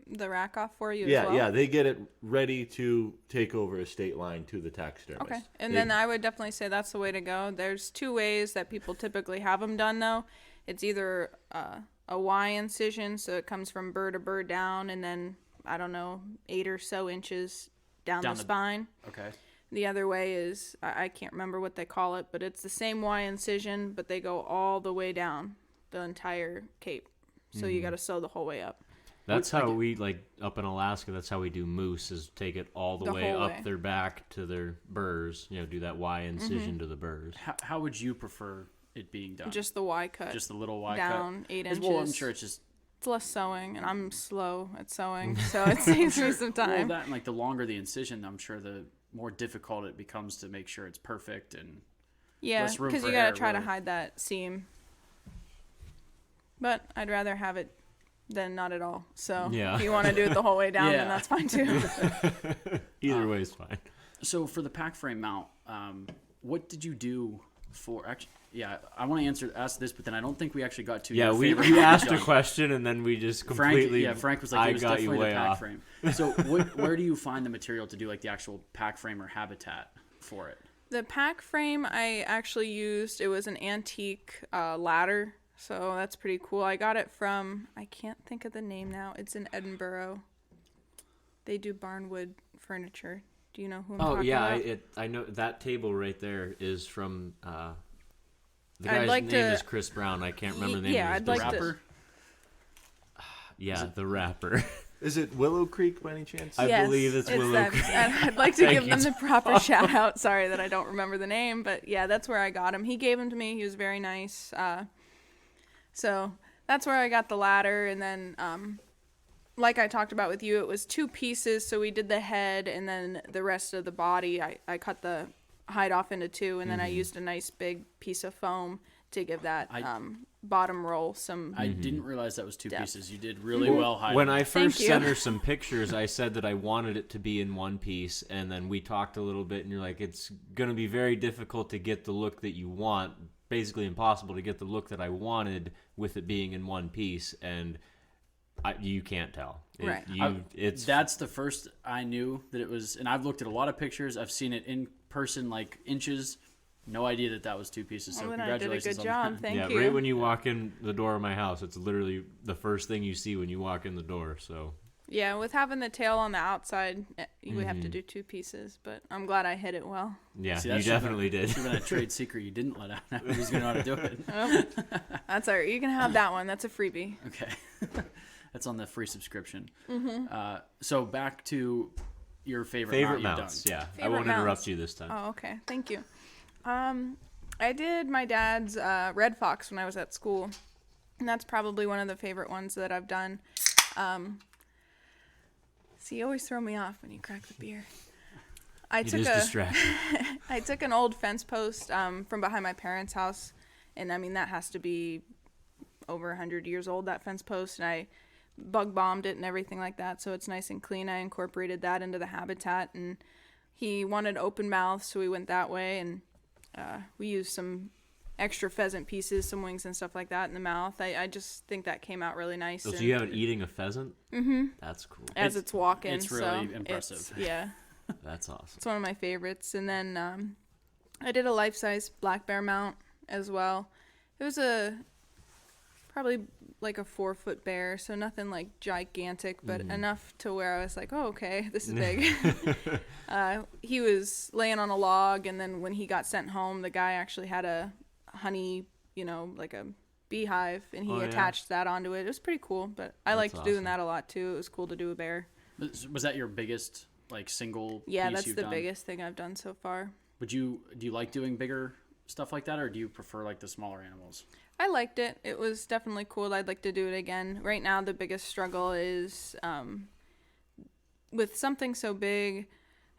rack off for you Yeah, as well? yeah, they get it ready to take over a state line to the taxidermist. Okay, and then I would definitely say that's the way to go. There's two ways that people typically have them done, though. It's either a Y incision, so it comes from burr to burr down, and then, 8 or so inches down the spine. Okay. The other way is, I can't remember what they call it, but it's the same Y incision, but they go all the way down the entire cape. So you got to sew the whole way up. That's how we, up in Alaska, that's how we do moose, is take it all the way whole up way. their back to their burrs, do that Y incision to the burrs. How would you prefer it being done? Just the Y cut. Just the little Y down cut? 8 inches. Well, I'm sure it's just... It's less sewing, and I'm slow at sewing, so it saves me some time. Well, that and the longer the incision, I'm sure the more difficult it becomes to make sure it's perfect and less room because for you gotta error, try to really. hide that seam. But I'd rather have it than not at all. So if you want to do it the whole way down, then that's fine too. Either way is fine. So for the pack frame mount, what did you do for? Actually, I want to ask this, but then I don't think we actually got to. Yeah, your we favorite asked done. a question and then we just completely. Frank was like, it was I got you definitely way the pack off. frame. So where do you find the material to do the actual pack frame or habitat for it? The pack frame I actually used, it was an antique ladder. So that's pretty cool. I got it from, I can't think of the name now. It's in Edinburgh. They do barnwood furniture. Do you know who I'm talking about? I know that table right there is from the I'd guy's like name to- is Chris Brown. I can't remember the name Yeah, of his I'd like to- business. Yeah, the rapper. Is it Willow Creek by any chance? I believe it's Willow them. Creek. And I'd like to Thank give you, them the proper shout out. Sorry that I don't remember the name, but yeah, that's where I got him. He gave him to me. He was very nice. So that's where I got the ladder. And then, like I talked about with you, it was 2 pieces. So we did the head and then the rest of the body. I cut the hide off into 2, and then I used a nice big piece of foam to give that bottom roll some. I didn't realize that was 2 depth. pieces. You did really well hiding. When I first Thank you. sent her some pictures, I said that I wanted it to be in one piece, and then we talked a little bit, and you're like, it's going to be very difficult to get the look that you want, basically impossible to get the look that I wanted with it being in one piece, and you can't tell. Right. That's the first I knew that it was, and I've looked at a lot of pictures. I've seen it in person, inches. No idea that was 2 pieces. So Well, then I did a congratulations good on job. that. Thank you. right when you walk in the door of my house, it's literally the first thing you see when you walk in the door. So Yeah, with having the tail on the outside, you would have to do 2 pieces, but I'm glad I hit it well. yeah, See, you that should've definitely been- did. Should've been a trade secret you didn't let out. Who's gonna know how to do it? That's all right. You can have that one. That's a freebie. Okay, that's on the free subscription. So back to your favorite mount mounts. you've done. Yeah, I won't Favorite interrupt mounts. you this time. Oh, okay. Thank you. I did my dad's Red Fox when I was at school, and that's probably one of the favorite ones that I've done. See, you always throw me off when you crack the beer. I It is distracting. I took an old fence post from behind my parents' house, and I mean that has to be over 100 years old, that fence post, and I bug bombed it and everything like that, so it's nice and clean. I incorporated that into the habitat, and he wanted open mouth, so we went that way, and we used some extra pheasant pieces, some wings and stuff like that in the mouth. I just think that came out really nice. So you have it eating a pheasant? Mm-hmm. That's cool. as it's walking. it's really impressive. Yeah. That's awesome. It's one of my favorites. And then I did a life-size black bear mount as well. It was probably like a 4-foot bear, so nothing like gigantic, but enough to where I was like, oh, okay, this is big. He was laying on a log, and then when he got sent home, the guy actually had a honey, like a beehive, and he attached that onto it. It was pretty cool, but I liked doing that a lot too. It was cool to do a bear. Was that your biggest like single Yeah, piece that's you've the done? biggest thing I've done so far. Do you like doing bigger stuff like that, or do you prefer like the smaller animals? I liked it. It was definitely cool. I'd like to do it again. Right now, the biggest struggle is with something so big,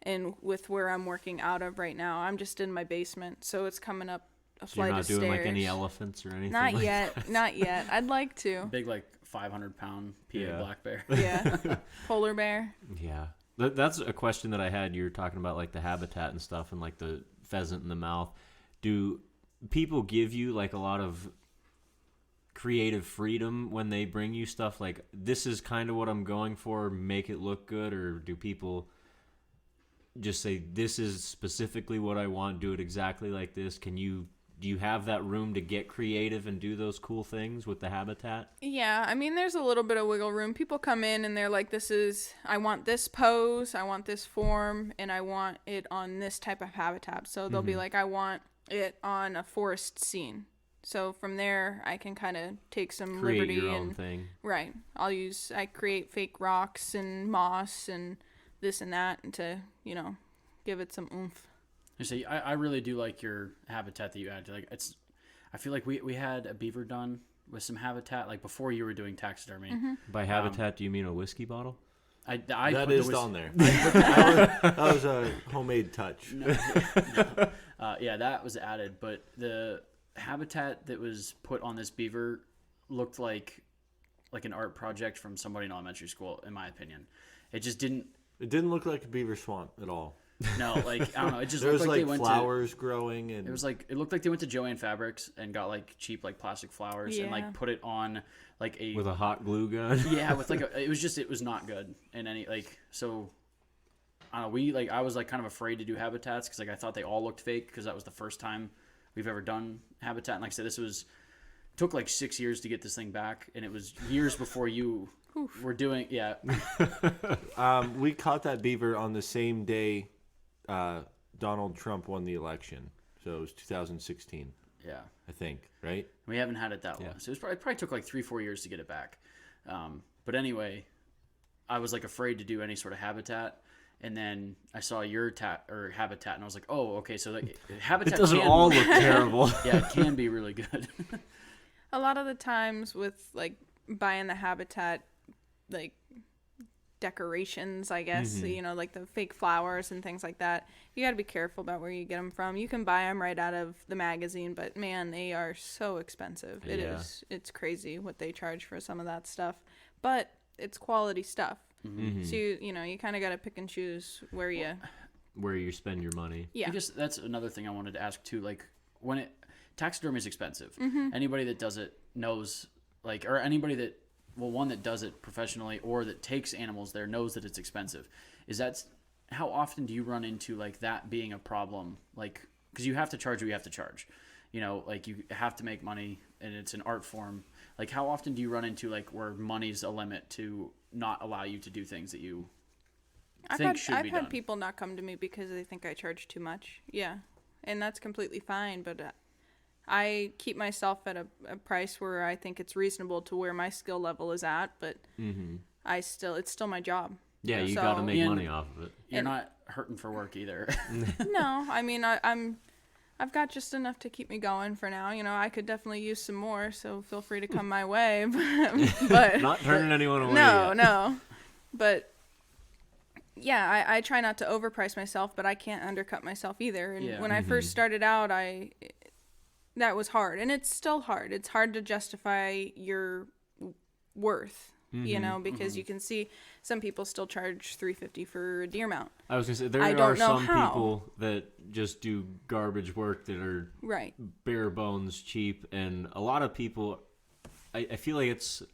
and with where I'm working out of right now, I'm just in my basement, so it's coming up a flight of stairs. You're not doing like any elephants or anything? Not yet. Not yet. I'd like to. Big like 500-pound PA black bear. Yeah. Polar bear. Yeah. That's a question that I had. You're talking about like the habitat and stuff, and like the pheasant in the mouth. Do people give you like a lot of creative freedom when they bring you stuff like, this is kind of what I'm going for, make it look good? Or do people just say, this is specifically what I want, do it exactly like this? Do you have that room to get creative and do those cool things with the habitat? Yeah, I mean, there's a little bit of wiggle room. People come in and they're like, I want this pose, I want this form, and I want it on this type of habitat. So they'll be like, I want it on a forest scene. So from there, I can kind of take some Create liberty your and own thing. Right. I create fake rocks and moss and this and that, and to give it some oomph. You see, I really do like your habitat that you add. Like I feel like we had a beaver done with some habitat like before you were doing taxidermy. By habitat, do you mean a whiskey bottle? That is on there. That was a homemade touch. No. Yeah, that was added, but the habitat that was put on this beaver looked like an art project from somebody in elementary school, in my opinion. It just didn't. It didn't look like a beaver swamp at all. No, like I don't know. It just there looked was like they like went flowers growing, and it looked like they went to Joann Fabrics and got like cheap like plastic flowers and like put it on like with a hot glue gun. Yeah, with like it was not good in any like so. I don't know. I was like kind of afraid to do habitats because like I thought they all looked fake because that was the first time we've ever done habitat. And like I said, took like 6 years to get this thing back, and it was years before you were doing. Yeah. We caught that beaver on the same day Donald Trump won the election, so it was 2016. Yeah, I think, right? We haven't had it that long, so it probably took like 3-4 years to get it back. But anyway, I was like afraid to do any sort of habitat. And then I saw your habitat, and I was like, "Oh, okay." So like, habitat it doesn't all look terrible. Yeah, it can be really good. A lot of the times with like buying the habitat, like decorations, I guess, like the fake flowers and things like that, you got to be careful about where you get them from. You can buy them right out of the magazine, but man, they are so expensive. It's crazy what they charge for some of that stuff, but it's quality stuff. So you kind of got to pick and choose where you spend your money. Yeah, I guess that's another thing I wanted to ask too. Like taxidermy is expensive. Anybody that does it knows, like, or anybody that one that does it professionally or that takes animals there knows that it's expensive. How often do you run into like that being a problem? Like, because you have to charge what you have to charge. Like you have to make money, and it's an art form. Like, how often do you run into like where money's a limit to not allow you to do things that you think should be done? I've had people not come to me because they think I charge too much. Yeah, and that's completely fine. But I keep myself at a price where I think it's reasonable to where my skill level is at. But it's still my job. Yeah, you got to make money off of it. You're not hurting for work either. No, I mean I've got just enough to keep me going for now. I could definitely use some more, so feel free to come my way. But not turning anyone away. No. But yeah, I try not to overprice myself, but I can't undercut myself either. And when I first started out, that was hard, and it's still hard. It's hard to justify your worth. Because you can see some people still charge $350 for a deer mount. I was gonna say there are some people that just do garbage work that are bare bones cheap, and a lot of people, I feel like it's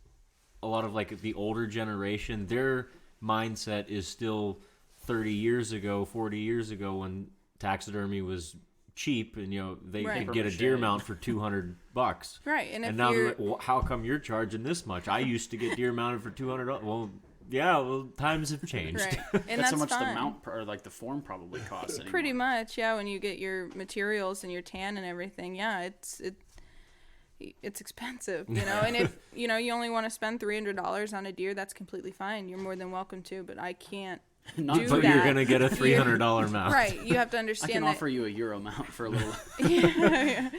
a lot of like the older generation. Their mindset is still 30 years ago, 40 years ago when taxidermy was cheap, and they Right. could get a deer mount for $200. Right, and if now they're you're like, well, how come you're charging this much? I used to get deer mounted for $200. Well, times have changed. right, and That's that's how much fine. the mount or like the form probably costs. Anymore. Pretty much, yeah. When you get your materials and your tan and everything, yeah, it's expensive, And if you only want to spend $300 on a deer, that's completely fine. You're more than welcome to, but I can't. Not But that. you're gonna get a $300 mount. Right, you have to I understand can that. offer you a Euro mount for a little. yeah.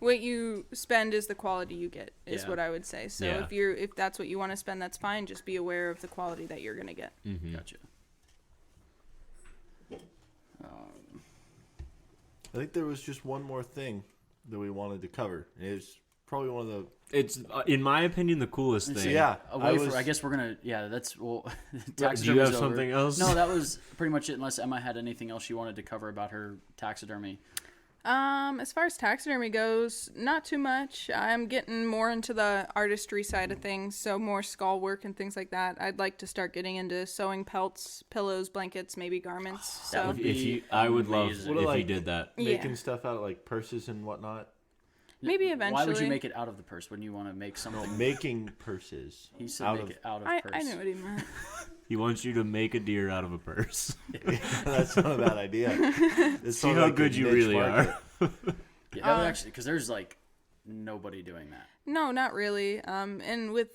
What you spend is the quality you get, is Yeah. what I would say. So Yeah. if that's what you want to spend, that's fine. Just be aware of the quality that you're gonna get. Mm-hmm. Gotcha. I think there was just one more thing that we wanted to cover. It's probably one of the. It's in my opinion the coolest thing. Yeah, I guess we're gonna. Yeah, that's well. Do you have something else? No, that was pretty much it. Unless Emma had anything else she wanted to cover about her taxidermy. As far as taxidermy goes, not too much. I'm getting more into the artistry side of things, so more skull work and things like that. I'd like to start getting into sewing pelts, pillows, blankets, maybe garments. That So would be I would love amazing. if you did that. Making Yeah. stuff out of like purses and whatnot. maybe Why would you eventually. make it out of the purse? Wouldn't you want to make something? Making purses. He said out make of- it out of I purse. know what he meant. He wants you to make a deer out of a purse. That's not a bad idea. It's See sort of how like a good you niche really market. are. Yeah, that would actually, because there's like nobody doing that. No, not really. And with,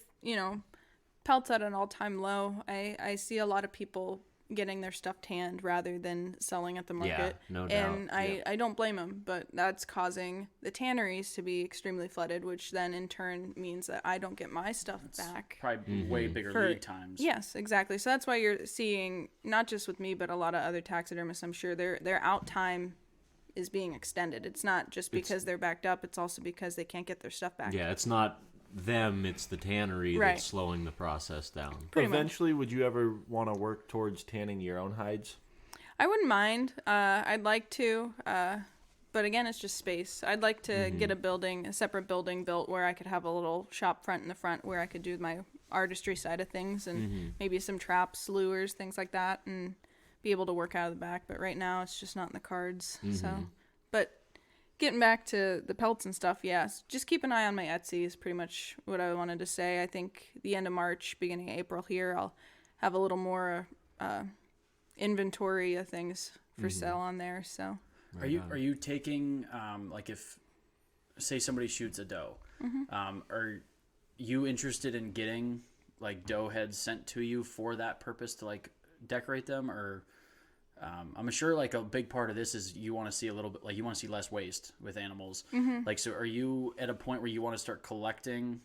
pelts at an all-time low, I see a lot of people getting their stuff tanned rather than selling at the market. no And doubt. I don't blame them, but that's causing the tanneries to be extremely flooded, which then in turn means that I don't get my stuff back. Probably way bigger For- lead times. Yes, exactly. So that's why you're seeing, not just with me, but a lot of other taxidermists, I'm sure, their out time is being extended. It's not just because they're backed up, it's also because they can't get their stuff back. Yeah, it's not them, it's the tannery Right. that's slowing the process down. Pretty much. Eventually, would you ever want to work towards tanning your own hides? I wouldn't mind. I'd like to, but again, it's just space. I'd like to get a separate building built where I could have a little shop front in the front where I could do my artistry side of things and maybe some traps, lures, things like that, and be able to work out of the back. But right now, it's just not in the cards. So, but getting back to the pelts and stuff, yes, just keep an eye on my Etsy is pretty much what I wanted to say. I think the end of March, beginning of April here, I'll have a little more inventory of things for sale on there. So Are you taking like if say somebody shoots a doe, are you interested in getting like doe heads sent to you for that purpose to like decorate them, or I'm sure like a big part of this is you want to see a little bit, like you want to see less waste with animals. Like, so are you at a point where you want to start collecting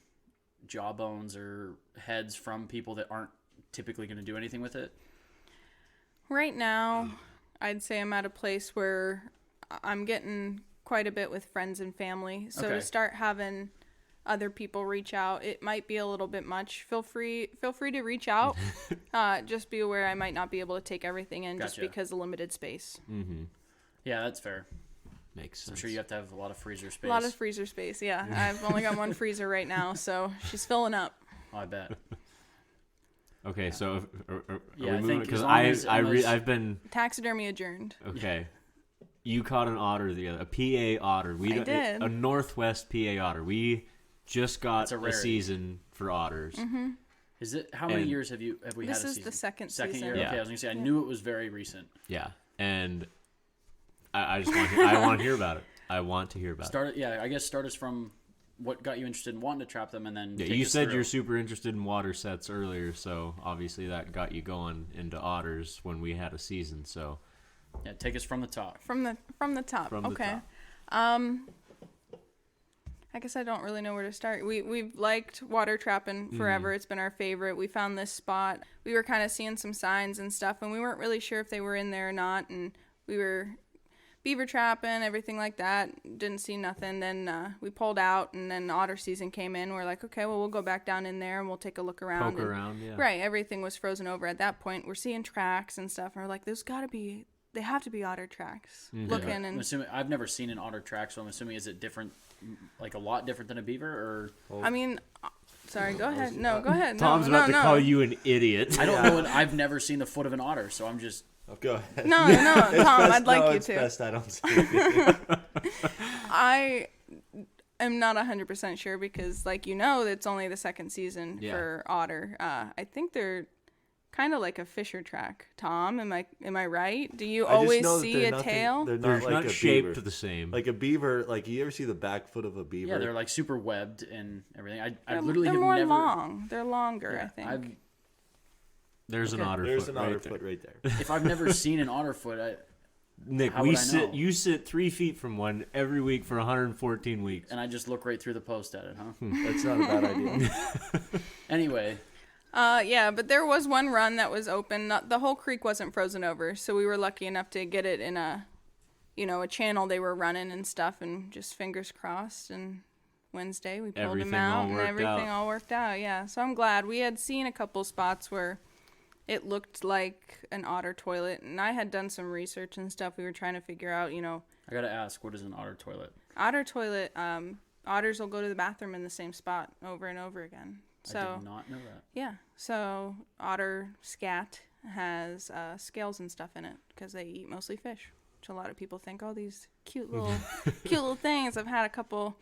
jawbones or heads from people that aren't typically going to do anything with it? right now, I'd say I'm at a place where I'm getting quite a bit with friends and family. So Okay. to start having other people reach out, it might be a little bit much. Feel free to reach out. Just be aware I might not be able to take everything in just Gotcha. because of limited space. Yeah, that's fair. Makes sense. I'm sure you have to have a lot of freezer space. A lot of freezer space, yeah. I've only got one freezer right now, so she's filling up. Oh, I bet. Okay, so are Yeah, we I moving? think Because as long as Emma's- I've been Taxidermy adjourned. okay. You caught an otter a PA otter. I did. A Northwest PA otter. We just got It's a a rarity. season for otters. Is it how many And- years have we had This a is season? the second Second season. year. Yeah. Okay, I was gonna say I knew it was very recent. Yeah, and I just want I want to hear about it. I want to hear about it. I guess start us from what got you interested in wanting to trap them, and then Yeah, take you us said through. you're super interested in water sets earlier, so obviously that got you going into otters when we had a season. So Yeah, take us from the top. From the top. From the Okay. top. I guess I don't really know where to start. We've liked water trapping forever. It's been our favorite. We found this spot. We were kind of seeing some signs and stuff, and we weren't really sure if they were in there or not. And we were beaver trapping, everything like that. Didn't see nothing. Then we pulled out, and then otter season came in. We're like, okay, well, we'll go back down in there and we'll take a look around. poke And- around, yeah. Right, everything was frozen over at that point. We're seeing tracks and stuff, and we're like, they have to be otter tracks. Looking I'm and assuming I've never seen an otter track, so I'm assuming is it different, like a lot different than a beaver, or I mean, sorry, go ahead. No, go ahead. Tom's no, about to no. call you an idiot. I don't know. I've never seen the foot of an otter, so I'm just Oh, go ahead. No, It's Tom, best- I'd like no, you it's to. best I don't say anything. I am not 100% sure because, like, it's only the second season for otter. I think they're kind of like a fisher track. Tom, am I right? Do you always see a tail? They're They're not like not a shaped beaver. the same. Like a beaver, like you ever see the back foot of a beaver? Yeah, they're like super webbed and everything. I They're literally have more never. long. They're longer, I think. There's an otter There's foot an otter right foot right there. If I've never seen an otter foot, Nick, how would I know? you sit 3 feet from one every week for 114 weeks. and I just look right through the post at it, huh? That's not a bad idea. Anyway, Yeah, but there was one run that was open. The whole creek wasn't frozen over, so we were lucky enough to get it in a channel they were running and stuff, and just fingers crossed. And Wednesday we pulled him out, and everything all worked out. Yeah, so I'm glad. We had seen a couple spots where it looked like an otter toilet, and I had done some research and stuff. We were trying to figure out, I gotta ask, what is an otter toilet? Otter toilet. Otters will go to the bathroom in the same spot over and over again. So, I did not know that. Yeah. So otter scat has scales and stuff in it because they eat mostly fish. Which a lot of people think, oh, these cute little things. I've had a couple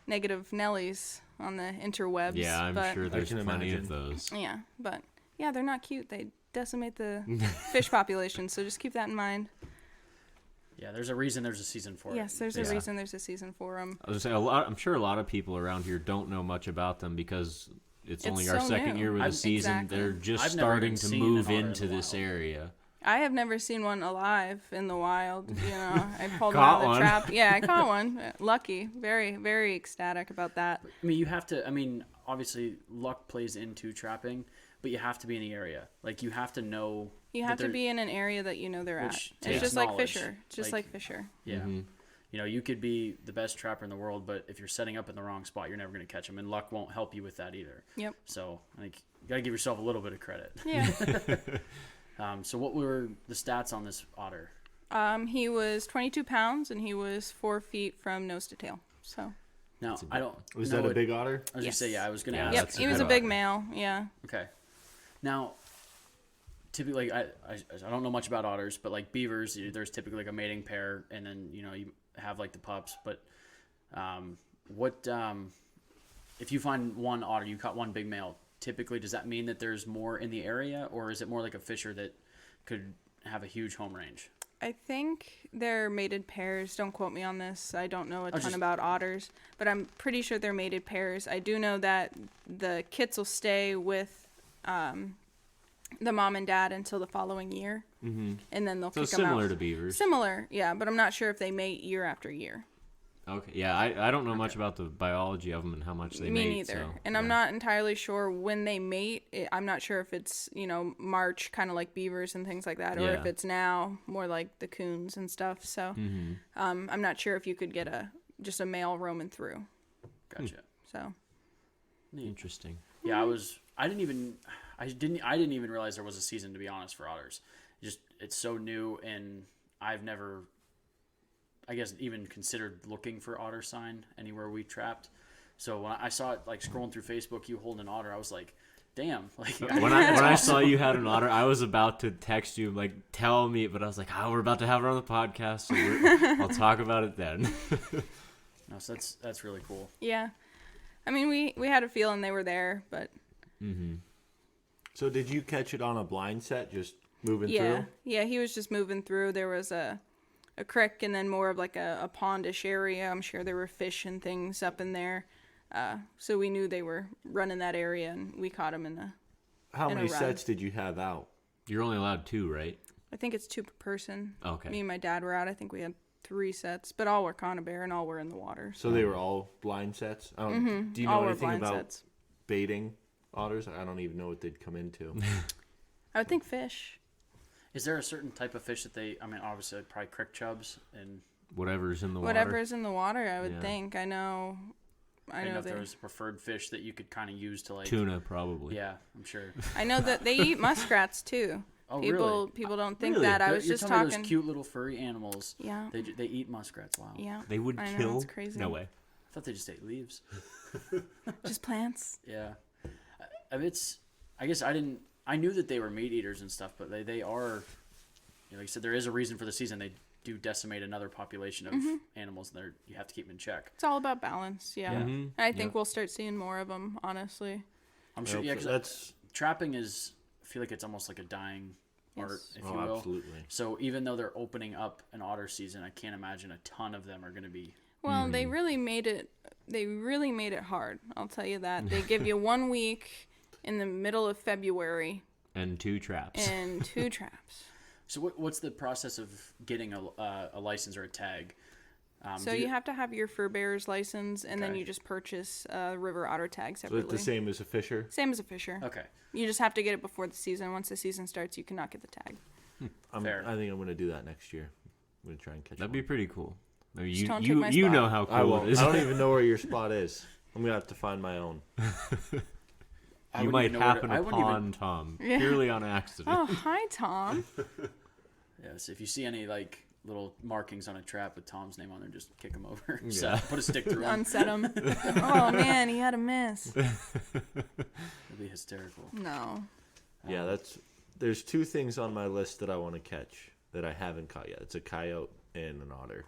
negative Nellies on the interwebs. Yeah, I'm sure there's plenty of those. Yeah, but yeah, they're not cute. They decimate the fish population. So just keep that in mind. Yeah, there's a reason there's a season for it. Yes, there's a reason there's a season for them. I was gonna say, I'm sure a lot of people around here don't know much about them because it's only our so second new. year with the season. Exactly. They're just I've never starting even to seen move an otter in into the this wild. area. I have never seen one alive in the wild. I pulled Caught out of the one. trap. Yeah, I caught one. Lucky. Very, very ecstatic about that. I mean, obviously luck plays into trapping, but you have to be in the area. Like, you have to know. You have to be in an area that they're at. Which It's takes just like knowledge. Fisher. Just like Fisher. Yeah. Mm-hmm. You could be the best trapper in the world, but if you're setting up in the wrong spot, you're never going to catch them, and luck won't help you with that either. Yep. So, I think you got to give yourself a little bit of credit. Yeah. So what were the stats on this otter? He was 22 pounds, and he was 4 feet from nose to tail. So. Now, I don't. Was that a big otter? I was going to say, yeah, I was going to ask. Yep, he was a big male. Yeah. Okay. Now, typically, I don't know much about otters, but like beavers, there's typically like a mating pair, and then you have like the pups. But if you find one otter, you caught one big male. Typically, does that mean that there's more in the area, or is it more like a fisher that could have a huge home range? I think they're mated pairs. Don't quote me on this. I don't know a ton about otters, but I'm pretty sure they're mated pairs. I do know that the kits will stay with the mom and dad until the following year, and then they'll kick them out. Similar to beavers. Similar, yeah, but I'm not sure if they mate year after year. Okay, yeah, I don't know much about the biology of them and how much they mate. Me neither. So, and I'm not entirely sure when they mate. I'm not sure if it's, March, kind of like beavers and things like that, or if it's now more like the coons and stuff. So I'm not sure if you could get just a male roaming through. Gotcha. So Interesting. Yeah, I didn't even realize there was a season, to be honest, for otters. It's so new, and I've never, I guess, even considered looking for otter sign anywhere we trapped. So when I saw it, like, scrolling through Facebook, you holding an otter, I was like, damn. Like, when I saw you had an otter, I was about to text you, like, tell me, but I was like, we're about to have her on the podcast, so I'll talk about it then. No, so that's really cool. yeah, I mean, we had a feeling they were there, but So did you catch it on a blind set, just moving yeah, through? yeah, he was just moving through. There was a creek and then more of like a pondish area. I'm sure there were fish and things up in there. So we knew they were running that area, and we caught them How in a many run. sets did you have out? You're only allowed 2, right? I think it's 2 per person. Okay. Me and my dad were out. I think we had 3 sets, but all were conibear and all were in the water. So they were all blind sets? Do you know All were anything blind about sets. baiting otters? I don't even know what they'd come into. I would think fish. Is there a certain type of fish that obviously probably crick chubs and Whatever's in the water. Whatever's in the water, I would Yeah. think. I know if there was a preferred fish that you could kind of use to, like, Tuna, probably. Yeah, I'm sure. I know that they eat muskrats too. Oh, people really? People don't think Really? that. I You're was just telling me talking. those cute little furry animals. Yeah. They eat muskrats. Wow. Yeah. They would I know, kill? it's crazy. No way. I thought they just ate leaves. Just plants. Yeah. I mean, I guess I knew that they were meat eaters and stuff, but they are, like I said, there is a reason for the season. do decimate another population of animals, and you have to keep them in check. It's all about balance, yeah. Yeah. And I think we'll start seeing more of them, honestly. I'm sure, yeah, because trapping is, I feel like it's almost like a dying art, if you will. Absolutely. So even though they're opening up an otter season, I can't imagine a ton of them are going to be. Well, they really made it hard, I'll tell you that. They give you 1 week in the middle of February. And 2 traps. So what's the process of getting a license or a tag? So you have to have your fur bearer's license, and then you just purchase a river otter tag separately. So it's the same as a fisher? Same as a fisher. Okay. You just have to get it before the season. Once the season starts, you cannot get the tag. Fair. I think I'm going to do that next year. I'm going to try and catch That'd be pretty cool. I mean, don't take my you spot. know how cool it is. I don't even know where your spot is. I'm going to have to find my own. You might happen upon Tom purely on accident. Oh, hi, Tom. Yes, if you see any like little markings on a trap with Tom's name on there, just kick him over. Yeah. So put a stick through him. Unset him. Oh, man, he had a miss. It'd be hysterical. No. Yeah, there's 2 things on my list that I want to catch that I haven't caught yet. It's a coyote and an otter.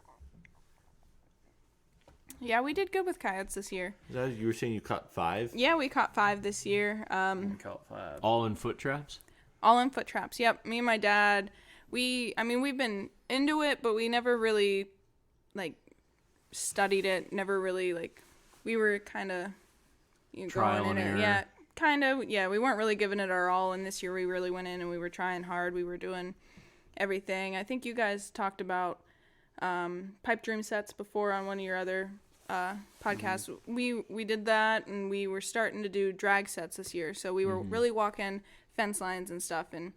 Yeah, we did good with coyotes this year. You were saying you caught 5? Yeah, we caught 5 this year. Caught 5. All in foot traps? All in foot traps. Yep. Me and my dad, we've been into it, but we never really, studied it. Never really, we were kind of trial going in and it. error. Yeah, kind of. Yeah, we weren't really giving it our all, and this year we really went in and we were trying hard. We were doing everything. I think you guys talked about pipe dream sets before on one of your other podcasts. We did that, and we were starting to do drag sets this year. So we were really walking fence lines and stuff and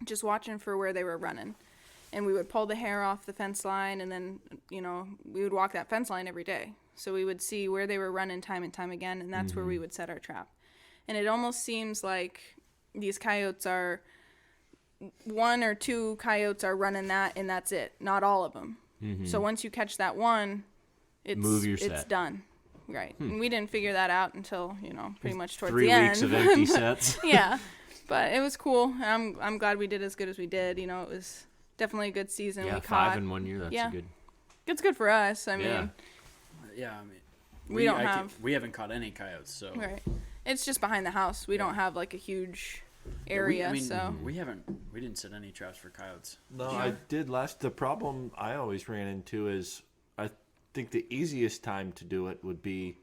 just watching for where they were running. And we would pull the hair off the fence line, and then, we would walk that fence line every day. So we would see where they were running time and time again, and that's where we would set our trap. And it almost seems like these coyotes are 1 or 2 coyotes are running that, and that's it. Not all of them. So once you catch that one, it's done. Right. And we didn't figure that out until, pretty much towards 3 the end. weeks of empty sets. Yeah. But it was cool. I'm glad we did as good as we did. It was definitely a good season. Yeah, we 5 caught. in 1 year. That's good. It's good for us. I mean, Yeah, I mean, we haven't caught any coyotes, so right. It's just behind the house. We don't have a huge area, so we didn't set any traps for coyotes. No, I did The problem I always ran into is I think the easiest time to do it would be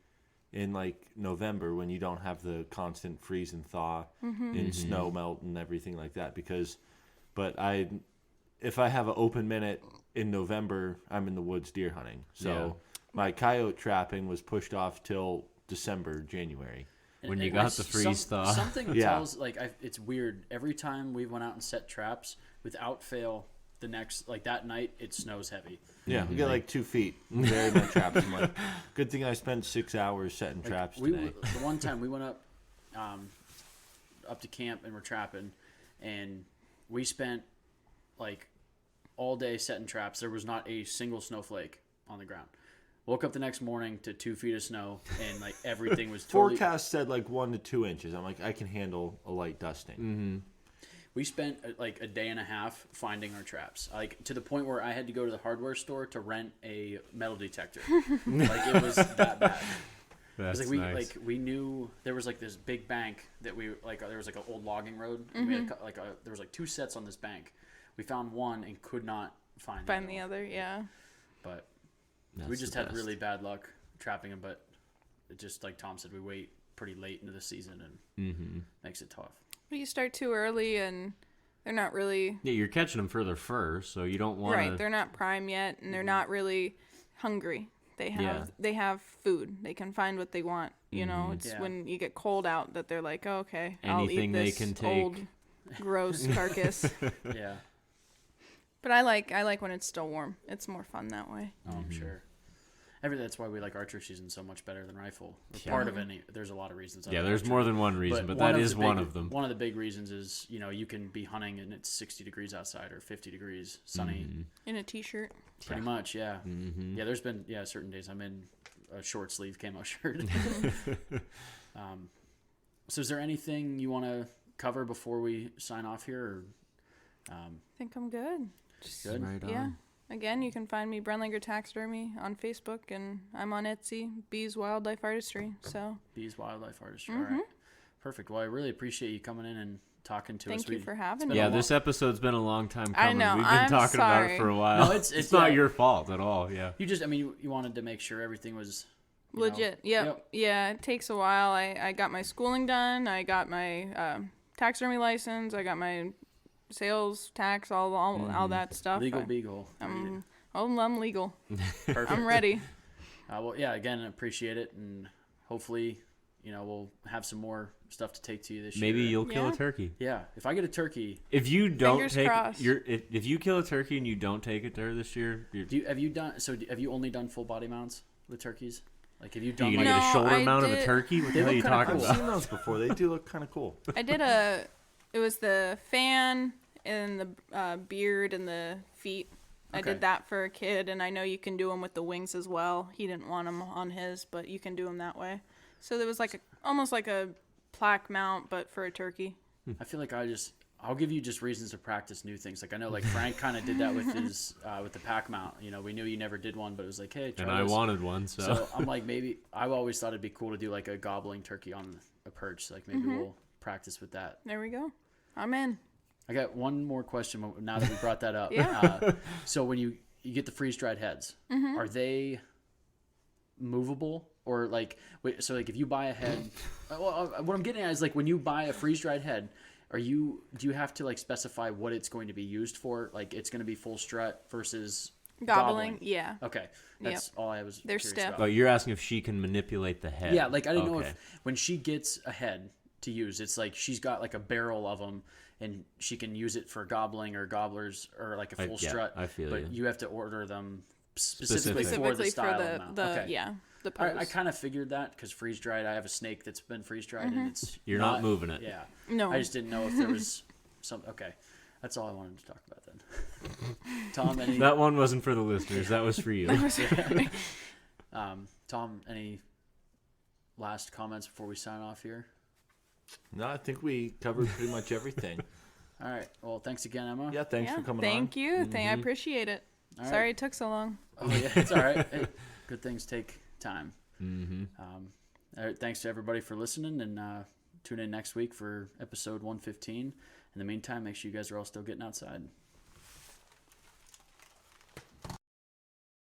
in November, when you don't have the constant freeze and thaw and snow melt and everything like that. If I have an open minute in November, I'm in the woods deer hunting. So my coyote trapping was pushed off till December, January. When you got the freeze thaw. Something tells, it's weird. Every time we went out and set traps, without fail, the next, that night, it snows heavy. Yeah, we get 2 feet. Buried my traps. I'm like, good thing I spent 6 hours setting traps today. The one time we went up to camp and we're trapping, and we spent, all day setting traps. There was not a single snowflake on the ground. Woke up the next morning to 2 feet of snow, and everything was totally... Forecast said 1 to 2 inches. I'm like, I can handle a light dusting. We spent a day and a half finding our traps, to the point where I had to go to the hardware store to rent a metal detector. It was that bad. That's nice. We knew there was this big bank that we there was an old logging road. And we had there was 2 sets on this bank. We found one and could not find the other. Yeah. But That's we just the had best. really bad luck trapping them. But it just like Tom said, we wait pretty late into the season and makes it tough. But you start too early, and they're not really... Yeah, you're catching them for their fur, so you don't want to... Right, they're not prime yet, and they're not really hungry. They have food. They can find what they want. It's when you get cold out that they're like, oh, okay, anything I'll eat this they can take. old, gross carcass. Yeah. But I like when it's still warm. It's more fun that way. Oh, I'm sure. That's why we like archery season so much better than rifle. Part of any. There's a lot of reasons. Yeah, there's more than one reason, but that is one of them. One of the big reasons is you can be hunting and it's 60 degrees outside or 50 degrees, sunny. In a t-shirt. Pretty much, yeah. Yeah, there's been certain days I'm in a short sleeve camo shirt. So is there anything you want to cover before we sign off here? Or, I think I'm good. good. Right on. Yeah. again, you can find me Brendlinger Taxidermy on Facebook, and I'm on Etsy, Bees Wildlife Artistry. So Bees Wildlife Artistry. All right. Perfect. Well, I really appreciate you coming in and talking to us. Thank you for having me. Yeah, this episode's been a long time coming. I know. We've been talking about it for a while. No, it's not your fault at all. Yeah. You just, I mean, you wanted to make sure everything was legit. Yep. Yeah, it takes a while. I got my schooling done. I got my taxidermy license. I got my sales tax, all that stuff. Legal beagle. I'm legal. Perfect. I'm ready. Well, yeah, again, I appreciate it, and hopefully, we'll have some more stuff to take to you this year. Maybe you'll kill a turkey. Yeah, if I get a turkey. If you don't take crossed. if you kill a turkey and you don't take it there this year, have you only done full body mounts with turkeys? Like, have you done? You gonna get a shoulder mount of a turkey? What the hell are you talking about? I've seen those before. They do look kind of cool. I did it was the fan and the beard and the feet. I did that for a kid, and I know you can do them with the wings as well. He didn't want them on his, but you can do them that way. So there was almost like a plaque mount, but for a turkey. I feel like I'll give you just reasons to practice new things. Like, I know, like, Frank kind of did that with his with the pack mount. We knew you never did one, but it was like, hey, try and this. I wanted one, so I'm like, maybe I always thought it'd be cool to do like a gobbling turkey on a perch. Like, maybe we'll practice with that. There we go. I'm in. I got one more question now that we brought that up. Yeah. So when you get the freeze dried heads, are they movable? Or like, so like if you buy a head, what I'm getting at is like when you buy a freeze dried head, do you have to like specify what it's going to be used for? Like, it's going to be full strut versus gobbling? Yeah. Okay, that's all I was. They're curious stiff. about. Oh, you're asking if she can manipulate the head. Yeah, like I didn't know if when she gets a head to use, it's like she's got like a barrel of them, and she can use it for gobbling or gobblers or like a full strut. I feel but you have to order them specifically for the style of mount. The pose. I kind of figured that because freeze dried. I have a snake that's been freeze dried, and it's you're not moving it. Yeah, no. I just didn't know if there was some. Okay, that's all I wanted to talk about then. Tom, that one wasn't for the listeners. That was for you. Tom, any last comments before we sign off here? No, I think we covered pretty much everything. All right. Well, thanks again, Emma. Yeah, thanks for coming on. Thank you. I appreciate it. All Sorry right. it took so long. Oh, yeah, it's all right. Hey, good things take time. All right, thanks to everybody for listening, and tune in next week for episode 115. In the meantime, make sure you guys are all still getting outside.